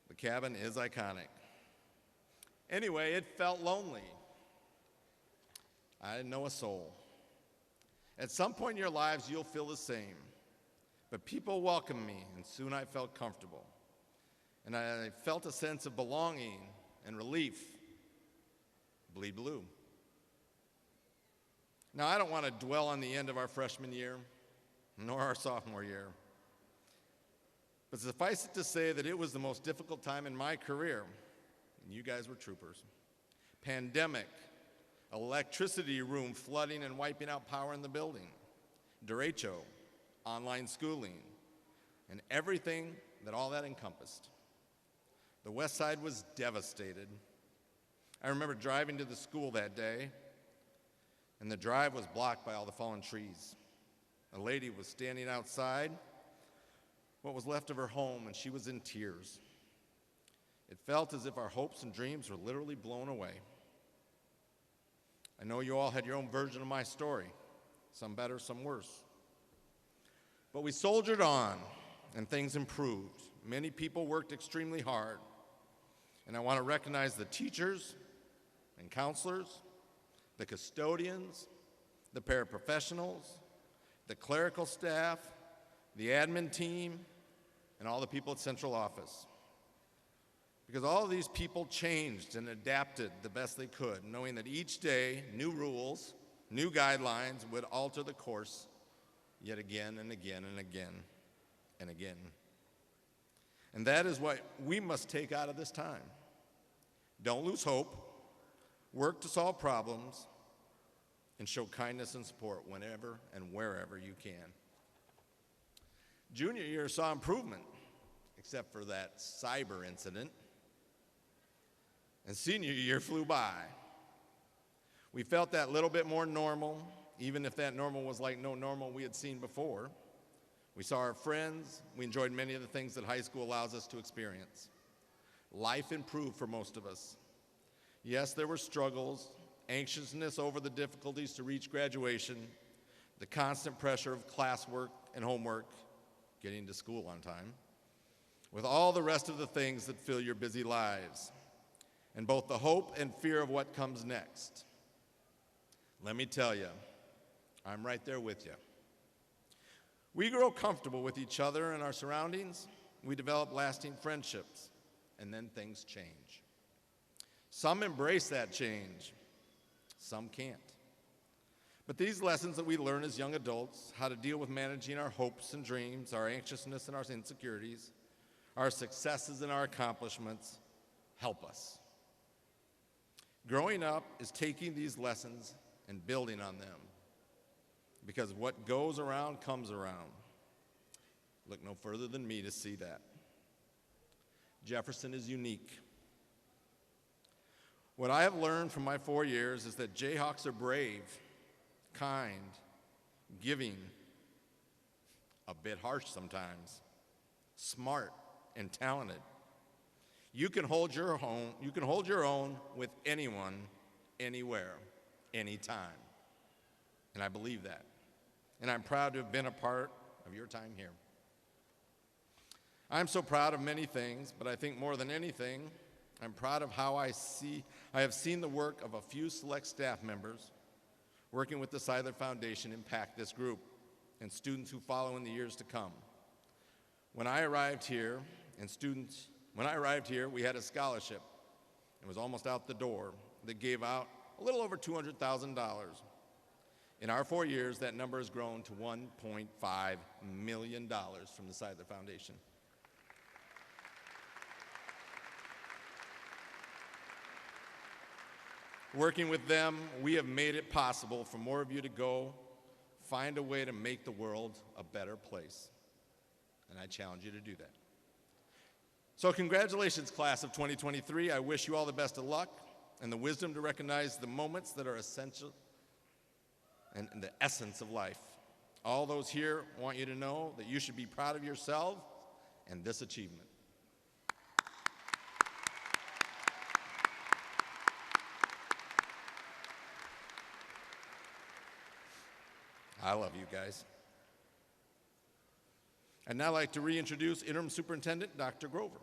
The cabin is iconic. Anyway, it felt lonely. I didn't know a soul. At some point in your lives, you'll feel the same. But people welcomed me, and soon I felt comfortable. And I felt a sense of belonging and relief. Bleed blue. Now, I don't want to dwell on the end of our freshman year, nor our sophomore year. But suffice it to say that it was the most difficult time in my career, and you guys were troopers. Pandemic, electricity room flooding and wiping out power in the building, derecho, online schooling, and everything that all that encompassed. The West Side was devastated. I remember driving to the school that day, and the drive was blocked by all the fallen trees. A lady was standing outside what was left of her home, and she was in tears. It felt as if our hopes and dreams were literally blown away. I know you all had your own version of my story, some better, some worse. But we soldiered on, and things improved. Many people worked extremely hard, and I want to recognize the teachers and counselors, the custodians, the paraprofessionals, the clerical staff, the admin team, and all the people at central office. Because all of these people changed and adapted the best they could, knowing that each day, new rules, new guidelines would alter the course yet again and again and again and again. And that is what we must take out of this time. Don't lose hope, work to solve problems, and show kindness and support whenever and wherever you can. Junior year saw improvement, except for that cyber incident. And senior year flew by. We felt that little bit more normal, even if that normal was like no normal we had seen before. We saw our friends. We enjoyed many of the things that high school allows us to experience. Life improved for most of us. Yes, there were struggles, anxiousness over the difficulties to reach graduation, the constant pressure of classwork and homework, getting to school on time, with all the rest of the things that fill your busy lives, and both the hope and fear of what comes next. Let me tell you, I'm right there with you. We grow comfortable with each other and our surroundings. We develop lasting friendships, and then things change. Some embrace that change, some can't. But these lessons that we learn as young adults, how to deal with managing our hopes and dreams, our anxiousness and our insecurities, our successes and our accomplishments, help us. Growing up is taking these lessons and building on them, because what goes around comes around. Look no further than me to see that. Jefferson is unique. What I have learned from my 4 years is that Jayhawks are brave, kind, giving, a bit harsh sometimes, smart, and talented. You can hold your own with anyone, anywhere, anytime. And I believe that. And I'm proud to have been a part of your time here. I'm so proud of many things, but I think more than anything, I'm proud of how I have seen the work of a few select staff members working with the Seidler Foundation impact this group and students who follow in the years to come. When I arrived here, we had a scholarship. It was almost out the door that gave out a little over $200,000. In our 4 years, that number has grown to $1.5 million from the Seidler Foundation. Working with them, we have made it possible for more of you to go find a way to make the world a better place. And I challenge you to do that. So congratulations, class of 2023. I wish you all the best of luck and the wisdom to recognize the moments that are essential and the essence of life. All those here want you to know that you should be proud of yourself and this achievement. I love you guys. I'd now like to reintroduce Interim Superintendent Dr. Grover.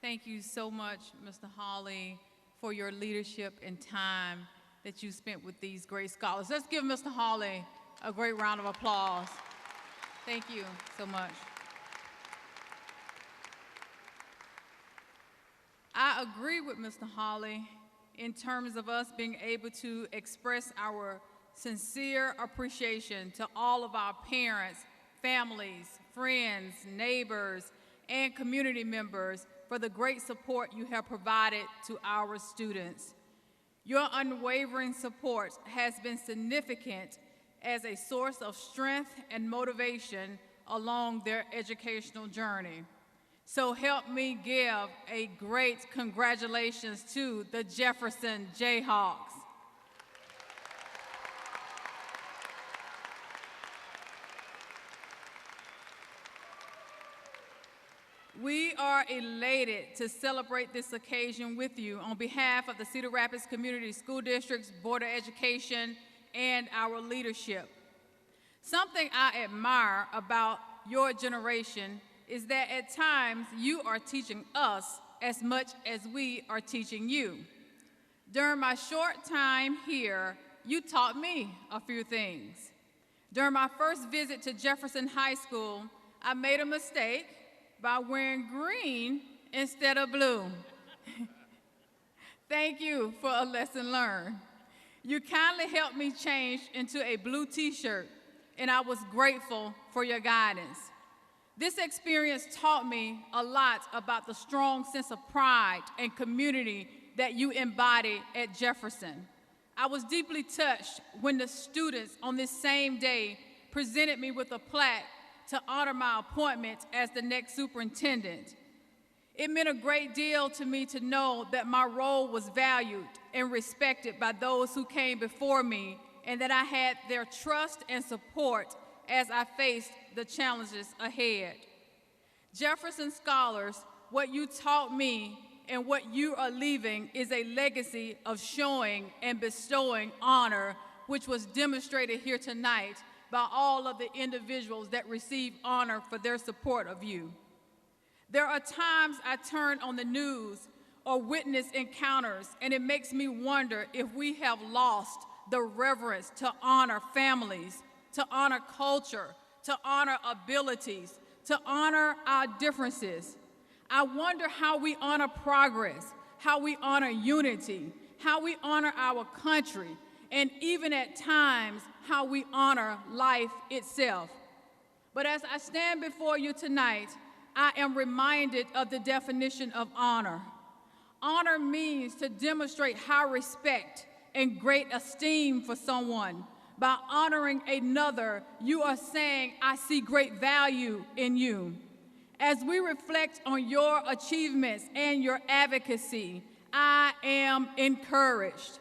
Thank you so much, Mr. Hawley, for your leadership and time that you spent with these great scholars. Let's give Mr. Hawley a great round of applause. Thank you so much. I agree with Mr. Hawley in terms of us being able to express our sincere appreciation to all of our parents, families, friends, neighbors, and community members for the great support you have provided to our students. Your unwavering support has been significant as a source of strength and motivation along their educational journey. So help me give a great congratulations to the Jefferson Jayhawks. We are elated to celebrate this occasion with you on behalf of the Cedar Rapids Community School District's Board of Education and our leadership. Something I admire about your generation is that at times you are teaching us as much as we are teaching you. During my short time here, you taught me a few things. During my first visit to Jefferson High School, I made a mistake by wearing green instead of blue. Thank you for a lesson learned. You kindly helped me change into a blue t-shirt, and I was grateful for your guidance. This experience taught me a lot about the strong sense of pride and community that you embody at Jefferson. I was deeply touched when the students on this same day presented me with a plaque to honor my appointment as the next superintendent. It meant a great deal to me to know that my role was valued and respected by those who came before me, and that I had their trust and support as I faced the challenges ahead. Jefferson scholars, what you taught me and what you are leaving is a legacy of showing and bestowing honor, which was demonstrated here tonight by all of the individuals that received honor for their support of you. There are times I turn on the news or witness encounters, and it makes me wonder if we have lost the reverence to honor families, to honor culture, to honor abilities, to honor our differences. I wonder how we honor progress, how we honor unity, how we honor our country, and even at times, how we honor life itself. But as I stand before you tonight, I am reminded of the definition of honor. Honor means to demonstrate high respect and great esteem for someone, By honoring another, you are saying, I see great value in you. As we reflect on your achievements and your advocacy, I am encouraged.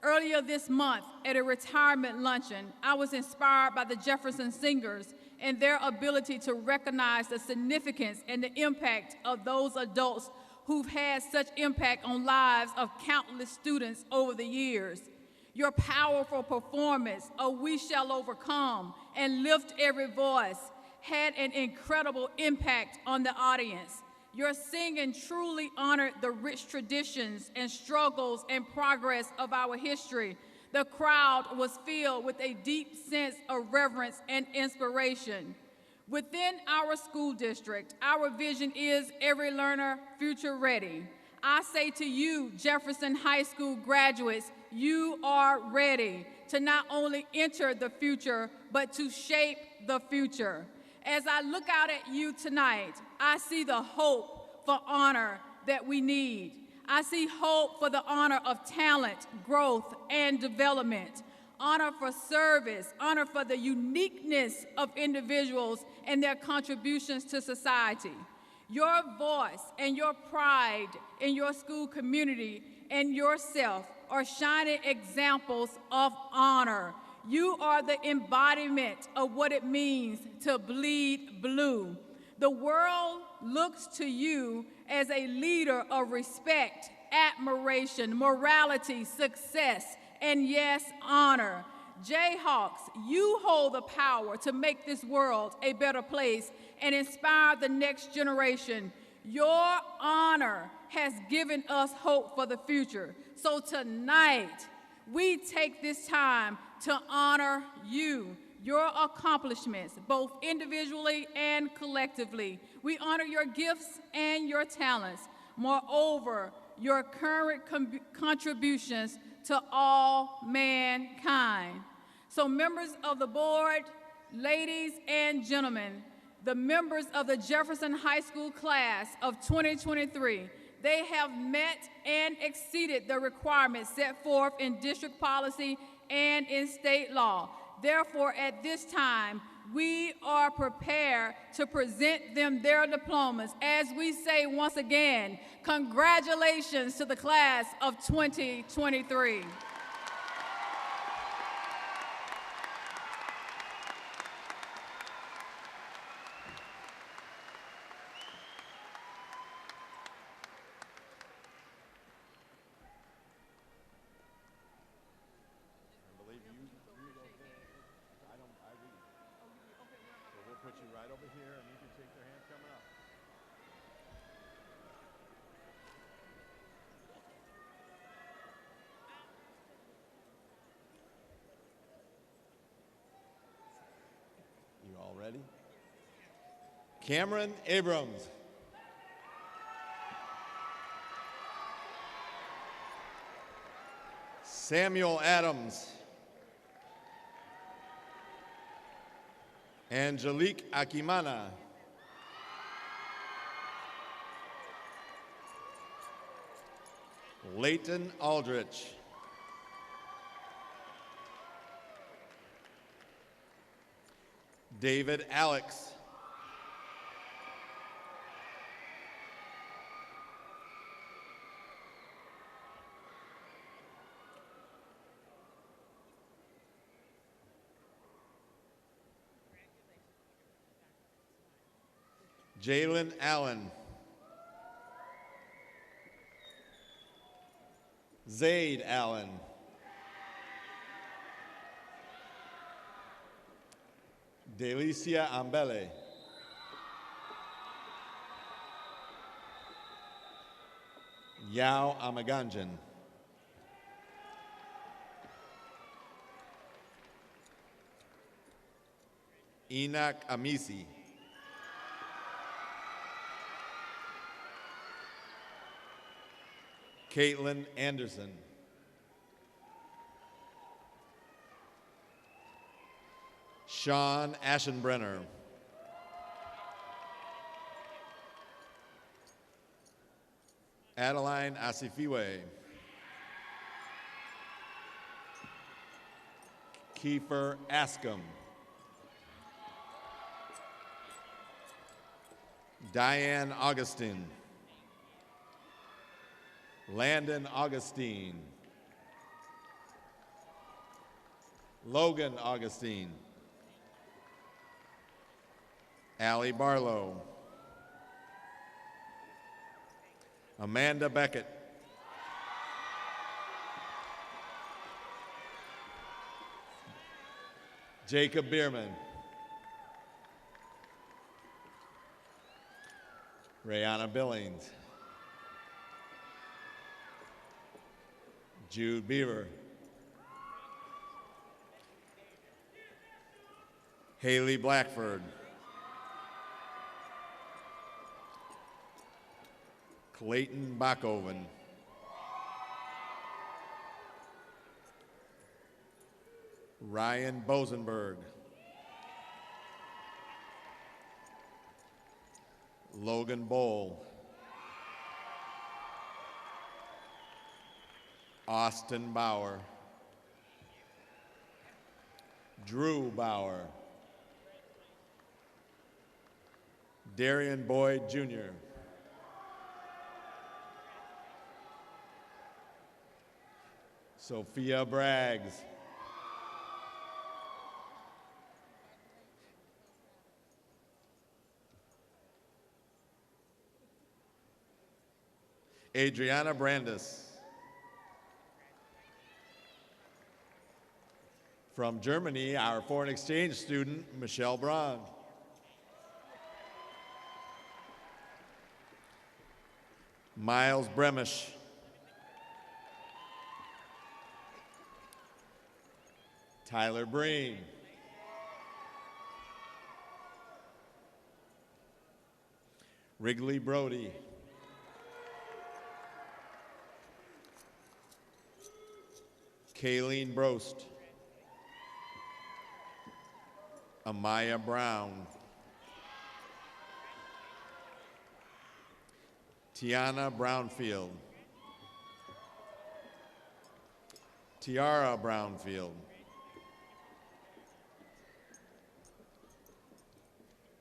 Earlier this month, at a retirement luncheon, I was inspired by the Jefferson singers and their ability to recognize the significance and the impact of those adults who've had such impact on lives of countless students over the years. Your powerful performance of We Shall Overcome and Lift Every Voice had an incredible impact on the audience. Your singing truly honored the rich traditions and struggles and progress of our history. The crowd was filled with a deep sense of reverence and inspiration. Within our school district, our vision is every learner future ready. I say to you, Jefferson High School graduates, you are ready to not only enter the future, but to shape the future. As I look out at you tonight, I see the hope for honor that we need. I see hope for the honor of talent, growth, and development, honor for service, honor for the uniqueness of individuals and their contributions to society. Your voice and your pride in your school community and yourself are shining examples of honor. You are the embodiment of what it means to bleed blue. The world looks to you as a leader of respect, admiration, morality, success, and yes, honor. Jayhawks, you hold the power to make this world a better place and inspire the next generation. Your honor has given us hope for the future. So tonight, we take this time to honor you, your accomplishments, both individually and collectively. We honor your gifts and your talents. Moreover, your current contributions to all mankind. So members of the board, ladies and gentlemen, the members of the Jefferson High School class of 2023, they have met and exceeded the requirements set forth in district policy and in state law. Therefore, at this time, we are prepared to present them their diplomas. As we say once again, congratulations to the class of 2023. Put you right over here, and you can shake their hand coming up. You all ready? Cameron Abrams. Samuel Adams. Angelique Akimana. Leighton Aldrich. David Alex. Jalen Allen. Zaid Allen. Delicia Ambele. Yao Amaganjan. Enoch Amisi. Caitlin Anderson. Sean Aschenbrenner. Adeline Asifiwe. Kiefer Askham. Diane Augustine. Landon Augustine. Logan Augustine. Allie Barlow. Amanda Beckett. Jacob Bierman. Rayana Billings. Jude Beaver. Haley Blackford. Clayton Bachhoven. Ryan Bosenberg. Logan Bowl. Austin Bauer. Drew Bauer. Darian Boyd Jr. Sophia Braggs. Adriana Brandis. From Germany, our foreign exchange student, Michelle Braun. Miles Bremish. Tyler Breen. Wrigley Brody. Kayleen Brost. Amaya Brown. Tiana Brownfield. Tiara Brownfield.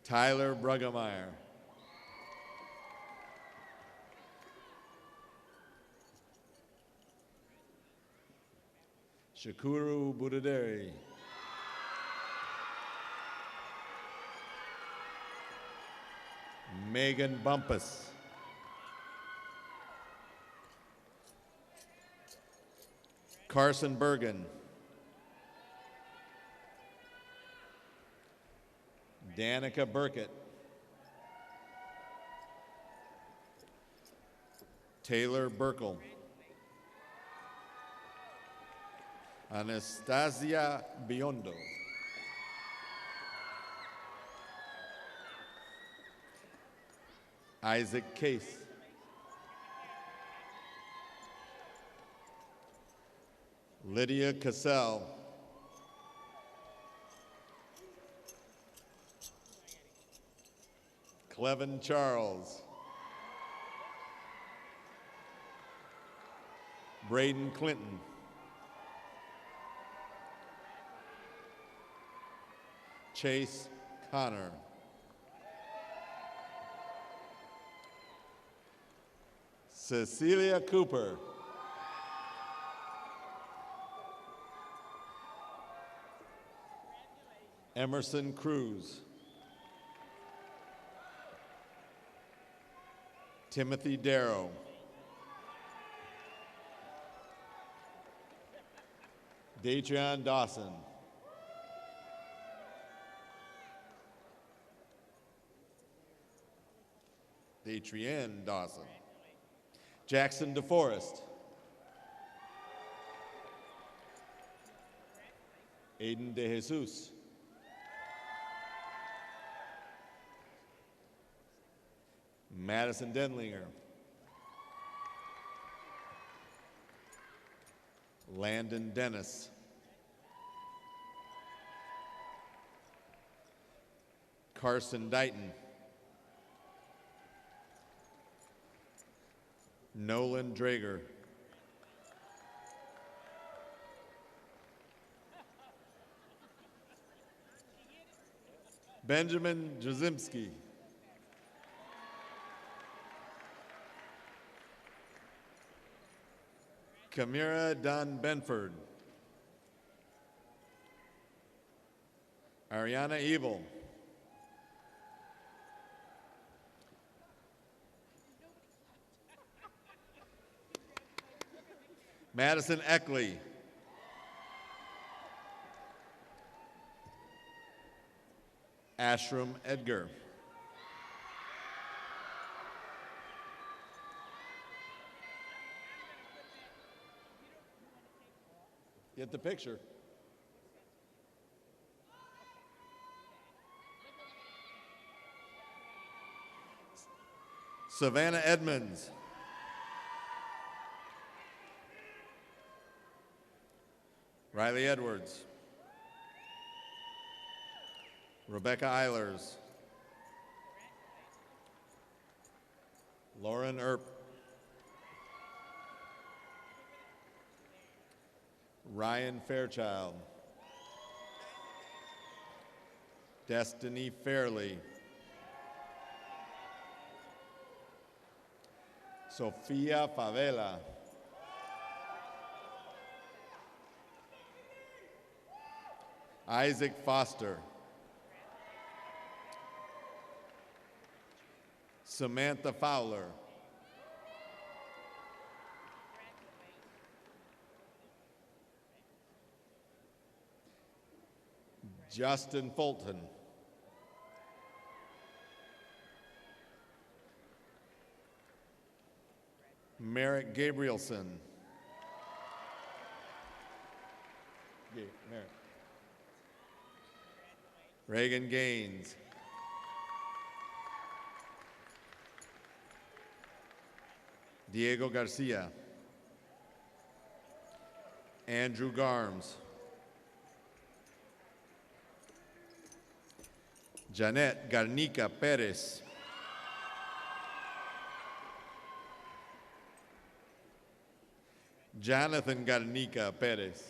Tyler Bruggemeyer. Shakuru Budaderi. Megan Bumpus. Carson Bergen. Danica Burkett. Taylor Burkle. Anastasia Biondo. Isaac Case. Lydia Cassell. Clevin Charles. Braden Clinton. Chase Connor. Cecilia Cooper. Emerson Cruz. Timothy Darrow. Datrion Dawson. Datrienne Dawson. Jackson DeForest. Aiden De Jesus. Madison Denlinger. Landon Dennis. Carson Dighton. Nolan Drager. Benjamin Jazimski. Kamira Dunn Benford. Ariana Evil. Madison Eckley. Ashram Edgar. Get the picture. Savannah Edmonds. Riley Edwards. Rebecca Eilers. Lauren Earp. Ryan Fairchild. Destiny Fairley. Sofia Favela. Isaac Foster. Samantha Fowler. Justin Fulton. Merrick Gabrielson. Merrick. Reagan Gaines. Diego Garcia. Andrew Garms. Janet Garnica Perez. Jonathan Garnica Perez.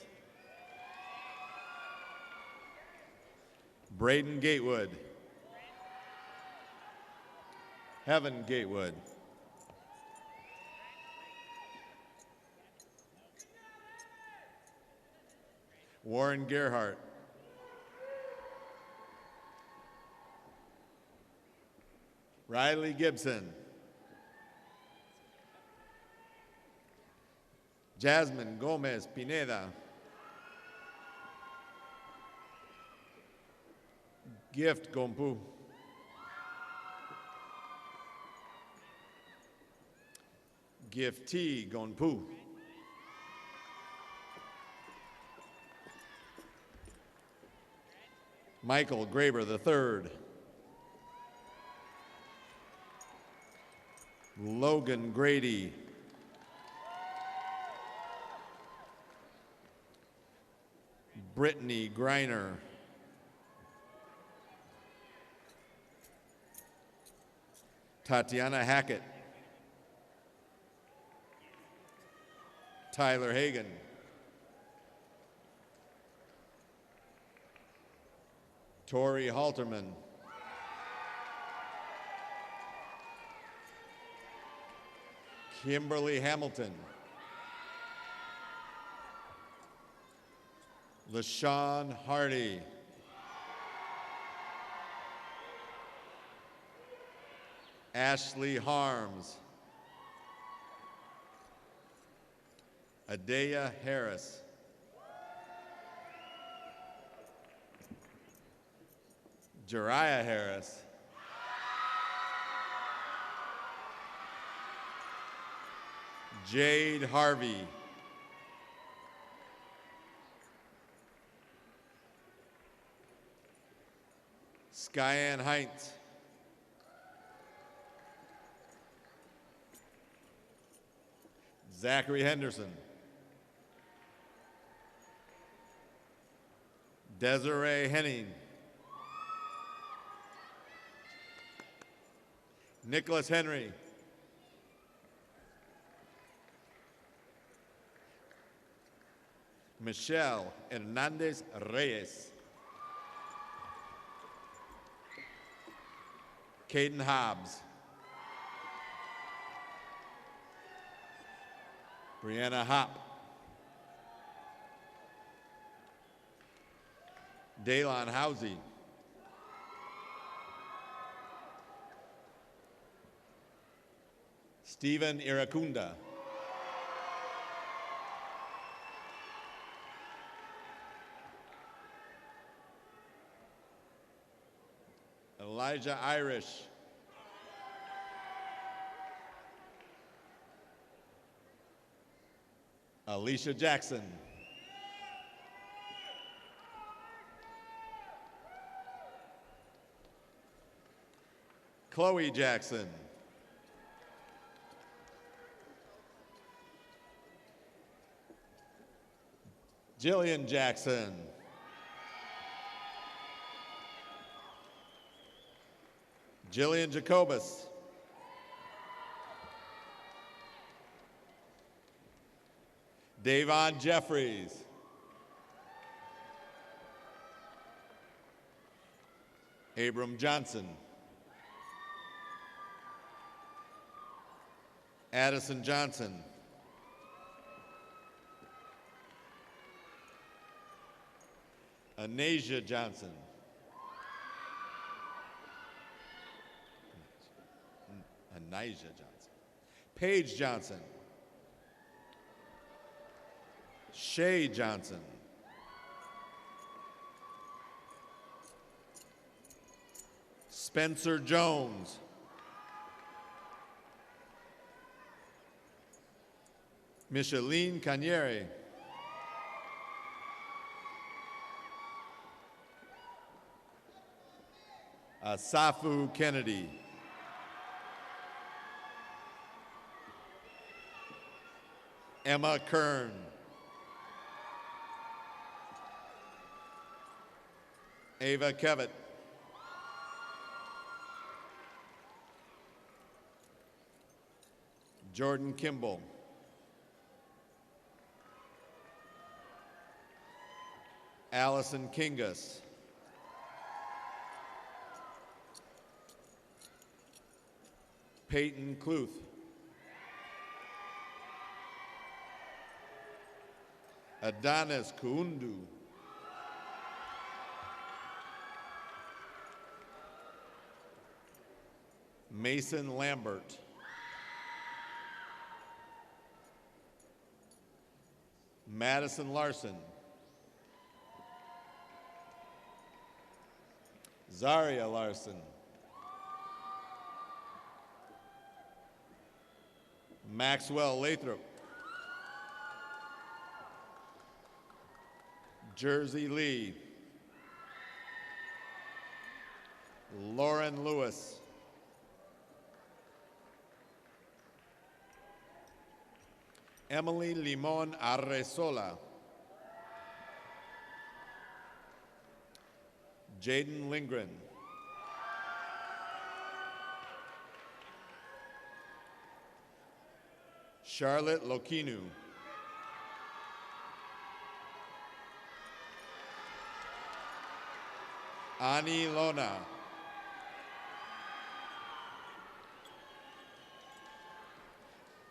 Braden Gatewood. Heaven Gatewood. Warren Gerhart. Riley Gibson. Jasmine Gomez Pineda. Gift Gompu. Giftee Gonpu. Michael Graber III. Logan Grady. Brittany Greiner. Tatiana Hackett. Tyler Hagan. Tori Halterman. Kimberly Hamilton. LaShawn Hardy. Ashley Harms. Adea Harris. Jariah Harris. Jade Harvey. Skyanne Heinz. Zachary Henderson. Desiree Henning. Nicholas Henry. Michelle Hernandez Reyes. Caden Hobbs. Brianna Hopp. Daylon Housey. Stephen Iracunda. Elijah Irish. Alicia Jackson. Chloe Jackson. Jillian Jackson. Jillian Jacobus. Davon Jeffries. Abram Johnson. Addison Johnson. Anasia Johnson. Anasia Johnson. Paige Johnson. Shay Johnson. Spencer Jones. Micheline Canieri. Asafu Kennedy. Emma Kern. Ava Kevitt. Jordan Kimball. Allison Kingus. Peyton Kluth. Adonis Kuundu. Mason Lambert. Madison Larson. Zaria Larson. Maxwell Lathrop. Jersey Lee. Lauren Lewis. Emily Limon Arresola. Jaden Lindgren. Charlotte Lokinu. Ani Lona.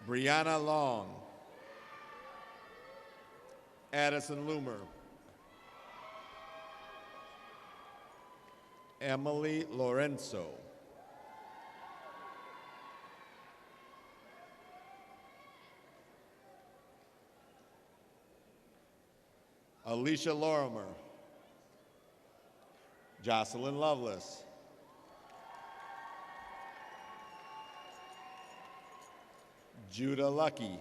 Brianna Long. Addison Loomer. Emily Lorenzo. Alicia Lorimer. Jocelyn Lovelace. Judah Lucky.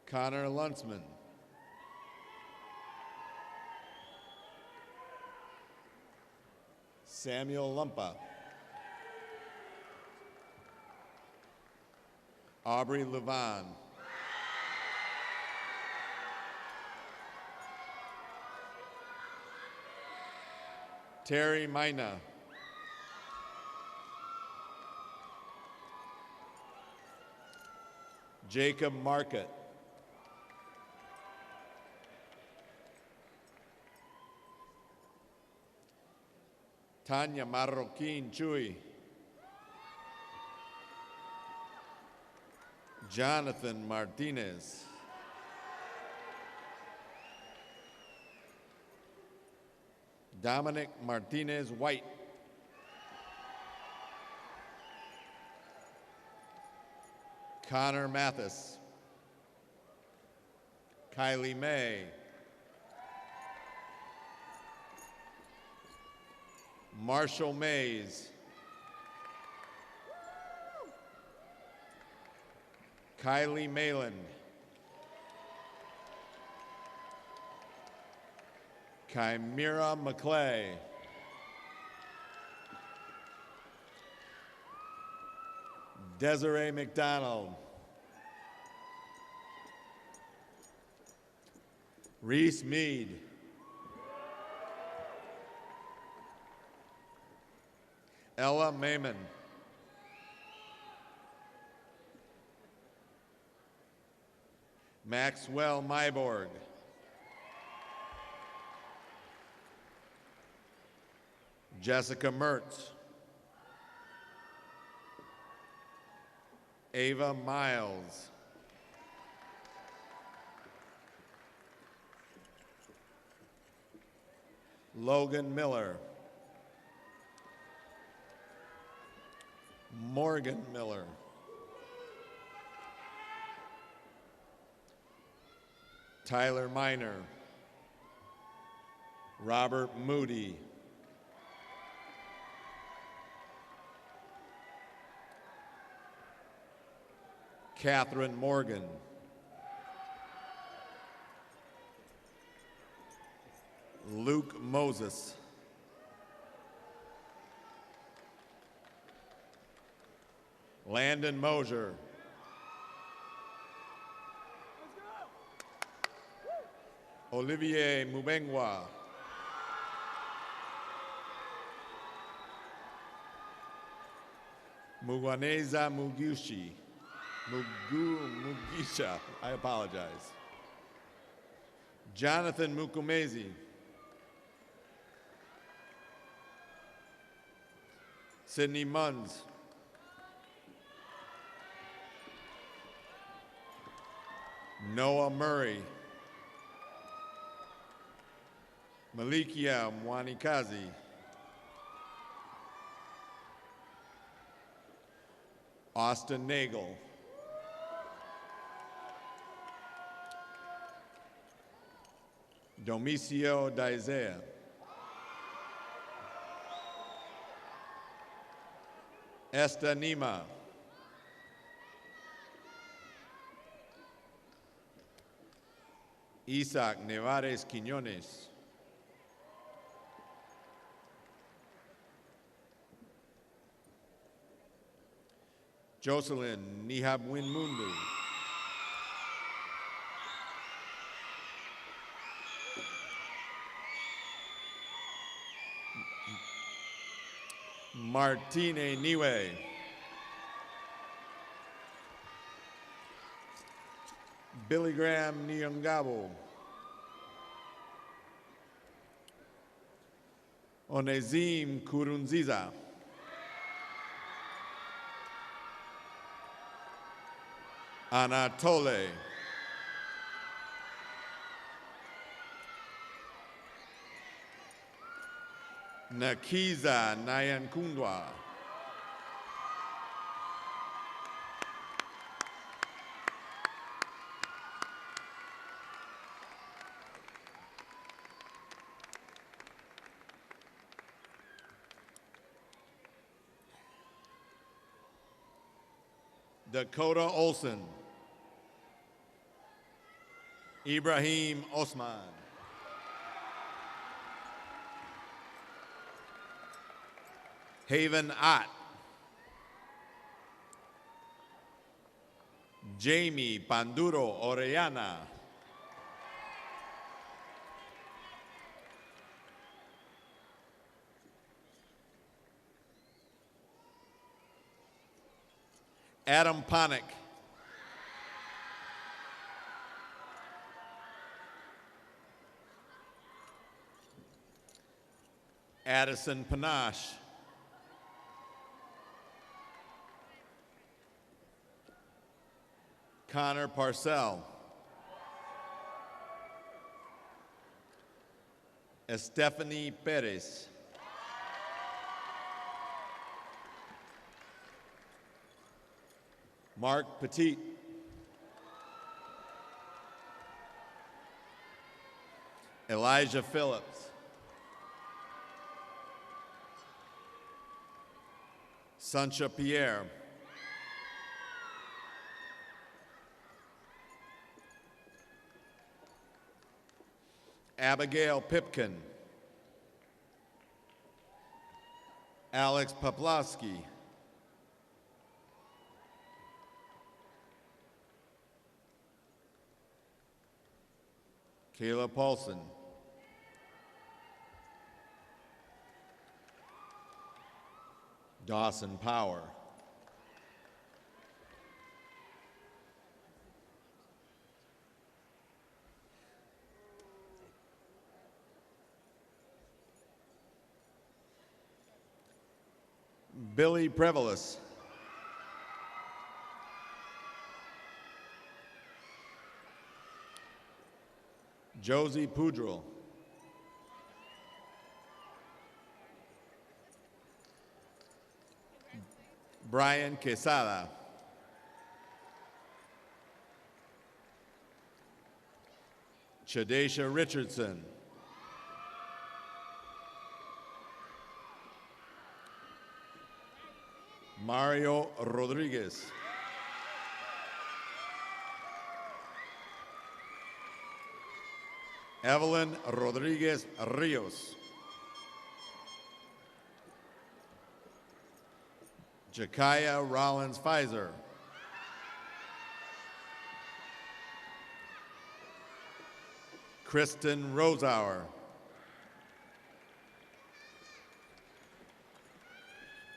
Connor Lunsman. Samuel Lumpa. Aubrey Levan. Terry Mina. Jacob Market. Tanya Marroquin Chui. Jonathan Martinez. Dominic Martinez White. Connor Mathis. Kylie May. Marshall Mays. Kylie Malin. Chimera McClay. Desiree McDonald. Reese Mead. Ella Maiman. Maxwell Myborg. Jessica Mertz. Ava Miles. Logan Miller. Morgan Miller. Tyler Miner. Robert Moody. Catherine Morgan. Luke Moses. Landon Mosier. Olivier Mubengwa. Mugwaneza Mugushi. Mugisha, I apologize. Jonathan Mukumezi. Sydney Munns. Noah Murray. Malikia Mwanikazi. Austin Nagel. Domicio Daizea. Esta Nima. Isaac Nevares Quiñones. Jocelyn Nihabwin Mundu. Martine Niwe. Billy Graham Nyongabo. Onezim Kurunziza. Anatole. Nakiza Nayankundwa. Dakota Olson. Ibrahim Osman. Haven Ott. Jamie Panduro Orellana. Adam Ponick. Addison Panache. Connor Parcell. Estefany Perez. Mark Petit. Elijah Phillips. Sancha Pierre. Abigail Pipkin. Alex Poplawski. Kayla Paulson. Dawson Power. Billy Prevolis. Josie Pudrell. Brian Quesada. Chadesha Richardson. Mario Rodriguez. Evelyn Rodriguez Rios. Jakaya Rollins Pfizer. Kristen Rosauer.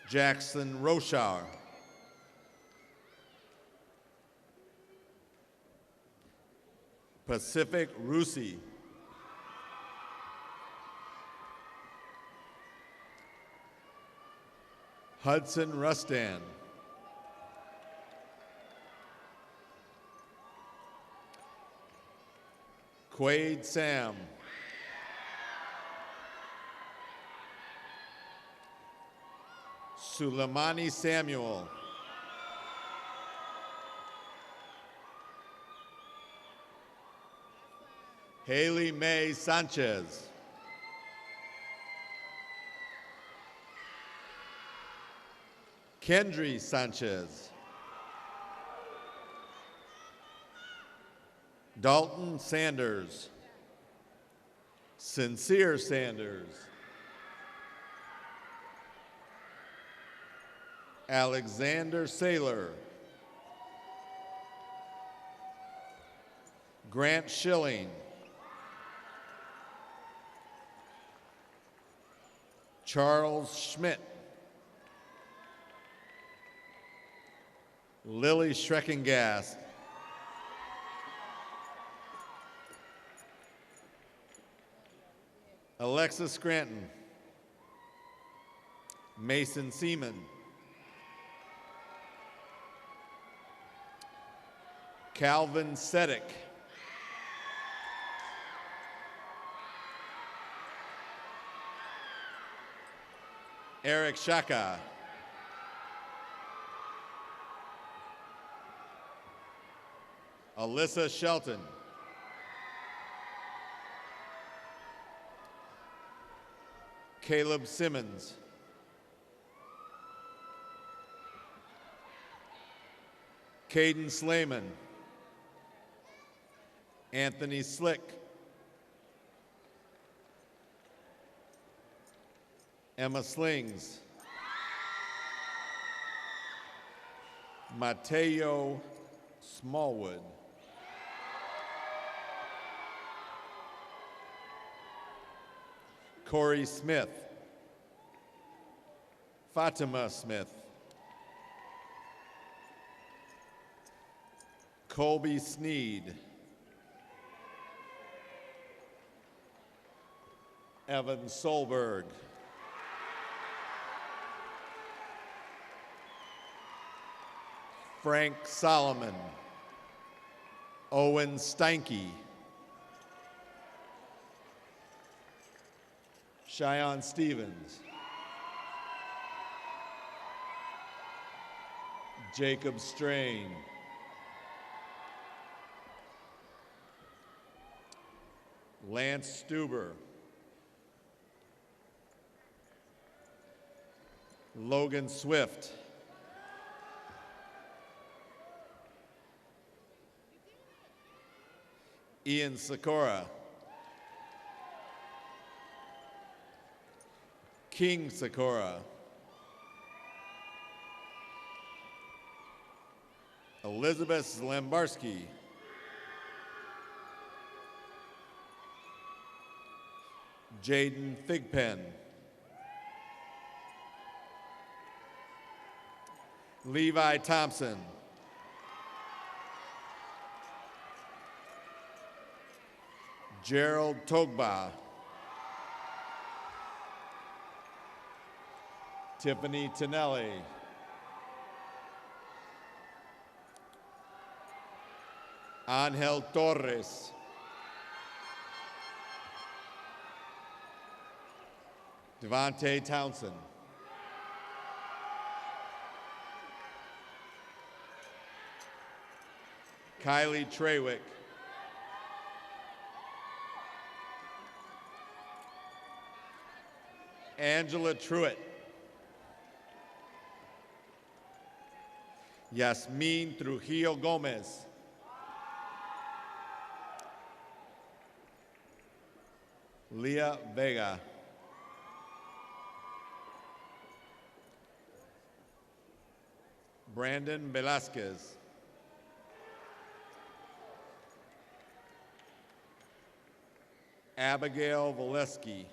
Jackson Roshauer. Pacific Rusi. Hudson Rustan. Quaid Sam. Suleimani Samuel. Haley Mae Sanchez. Kendry Sanchez. Dalton Sanders. Sincere Sanders. Alexander Saylor. Grant Schilling. Charles Schmidt. Lily Schreckengast. Alexa Scranton. Mason Seaman. Calvin Sedek. Eric Shaka. Alyssa Shelton. Caleb Simmons. Caden Slayman. Anthony Slick. Emma Slings. Mateo Smallwood. Corey Smith. Fatima Smith. Colby Sneed. Evan Solberg. Frank Solomon, Owen Steinke, Cheyenne Stevens, Jacob Strain, Lance Stuber, Logan Swift, Ian Sikora, King Sikora, Elizabeth Lambarski, Jaden Thigpen, Levi Thompson, Gerald Togba, Tiffany Tonelli, Angel Torres, Devontae Townsend, Kylie Treywick, Angela Truitt, Yasmin Trujillo Gomez, Leah Vega, Brandon Velasquez, Abigail Valeski,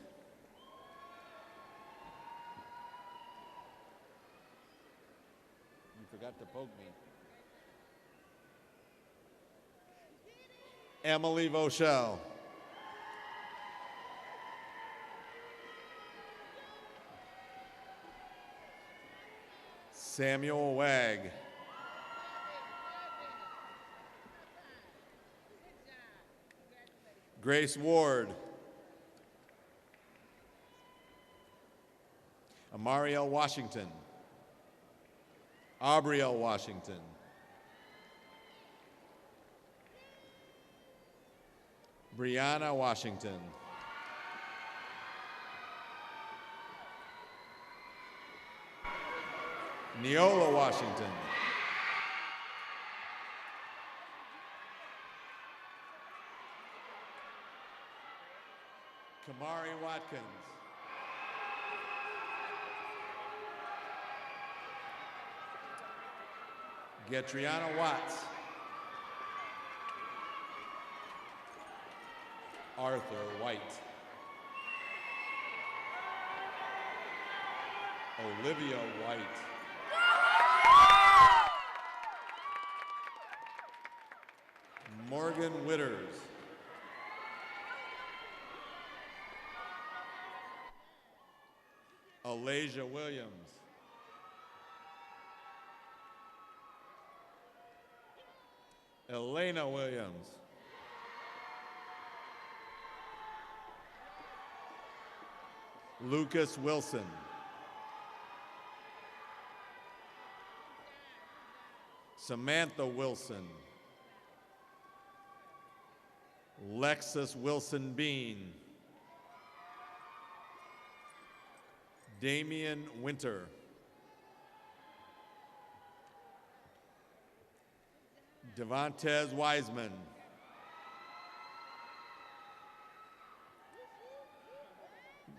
you forgot to poke me, Emily Voshell, Samuel Wagg, Grace Ward, Amariel Washington, Aubrielle Washington, Brianna Washington, Neola Washington, Kamari Watkins, Getriana Watts, Arthur White, Olivia White, Morgan Witters, Alasia Williams, Elena Williams, Lucas Wilson, Samantha Wilson, Lexus Wilson Bean, Damian Winter, Devontae Wiseman,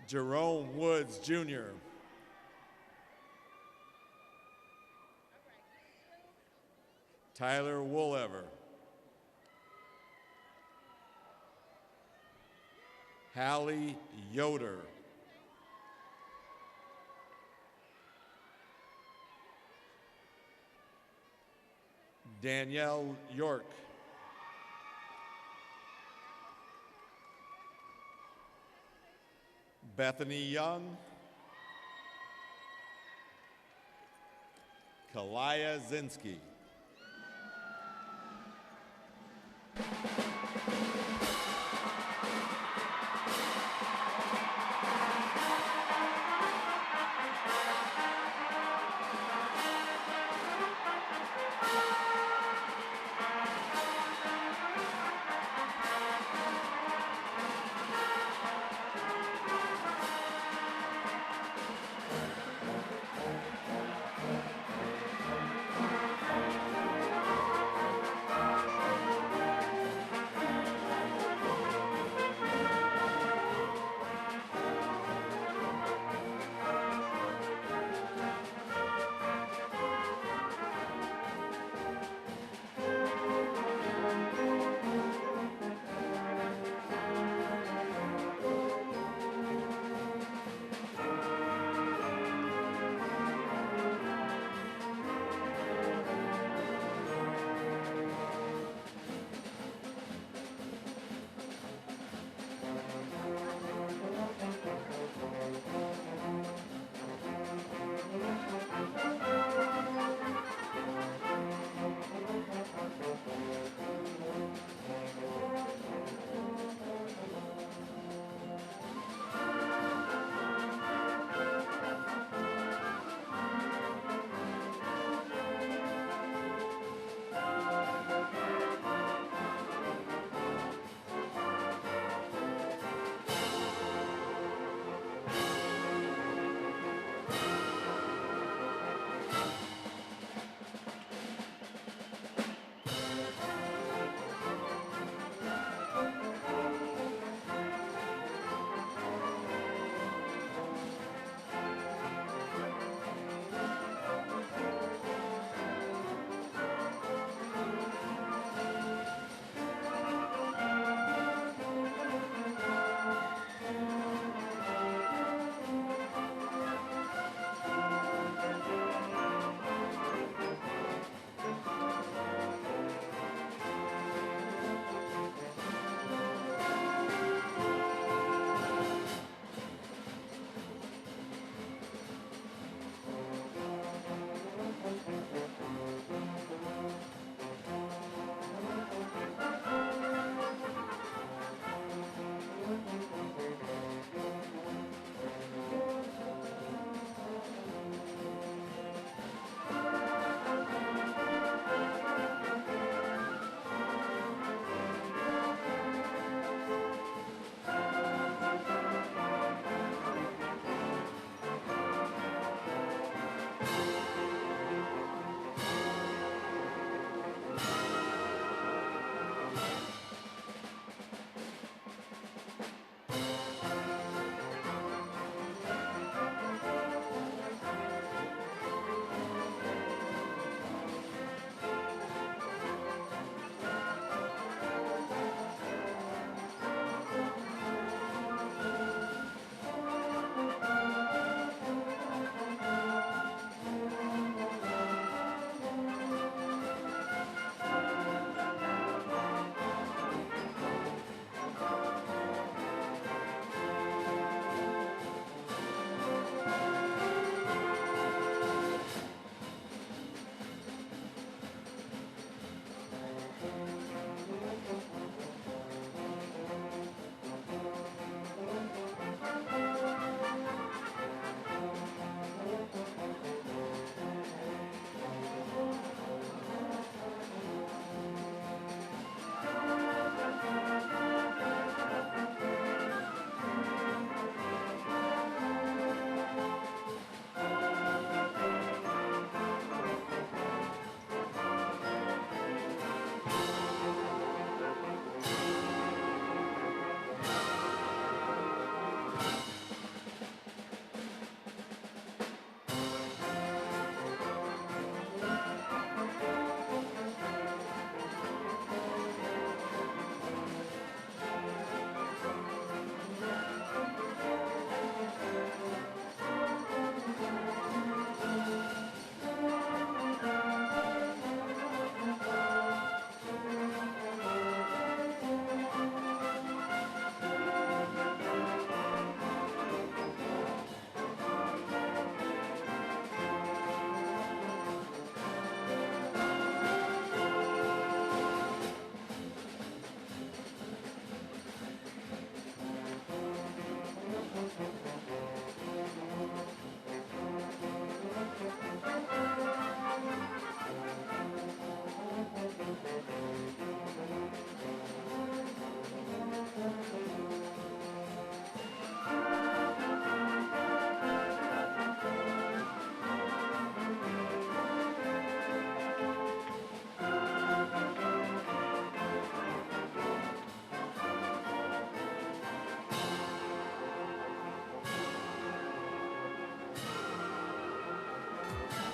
Jerome Woods Jr., Tyler Woolever, Hallie Yoder, Danielle York, Bethany Young, Kalaya Zinsky,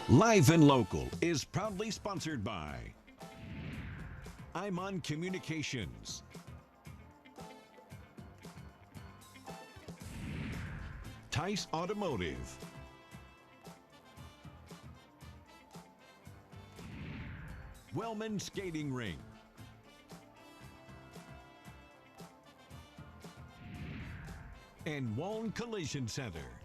Live and Local is proudly sponsored by I'm On Communications, Tice Automotive, Wellman Skating Rink, and Waln Collision Center.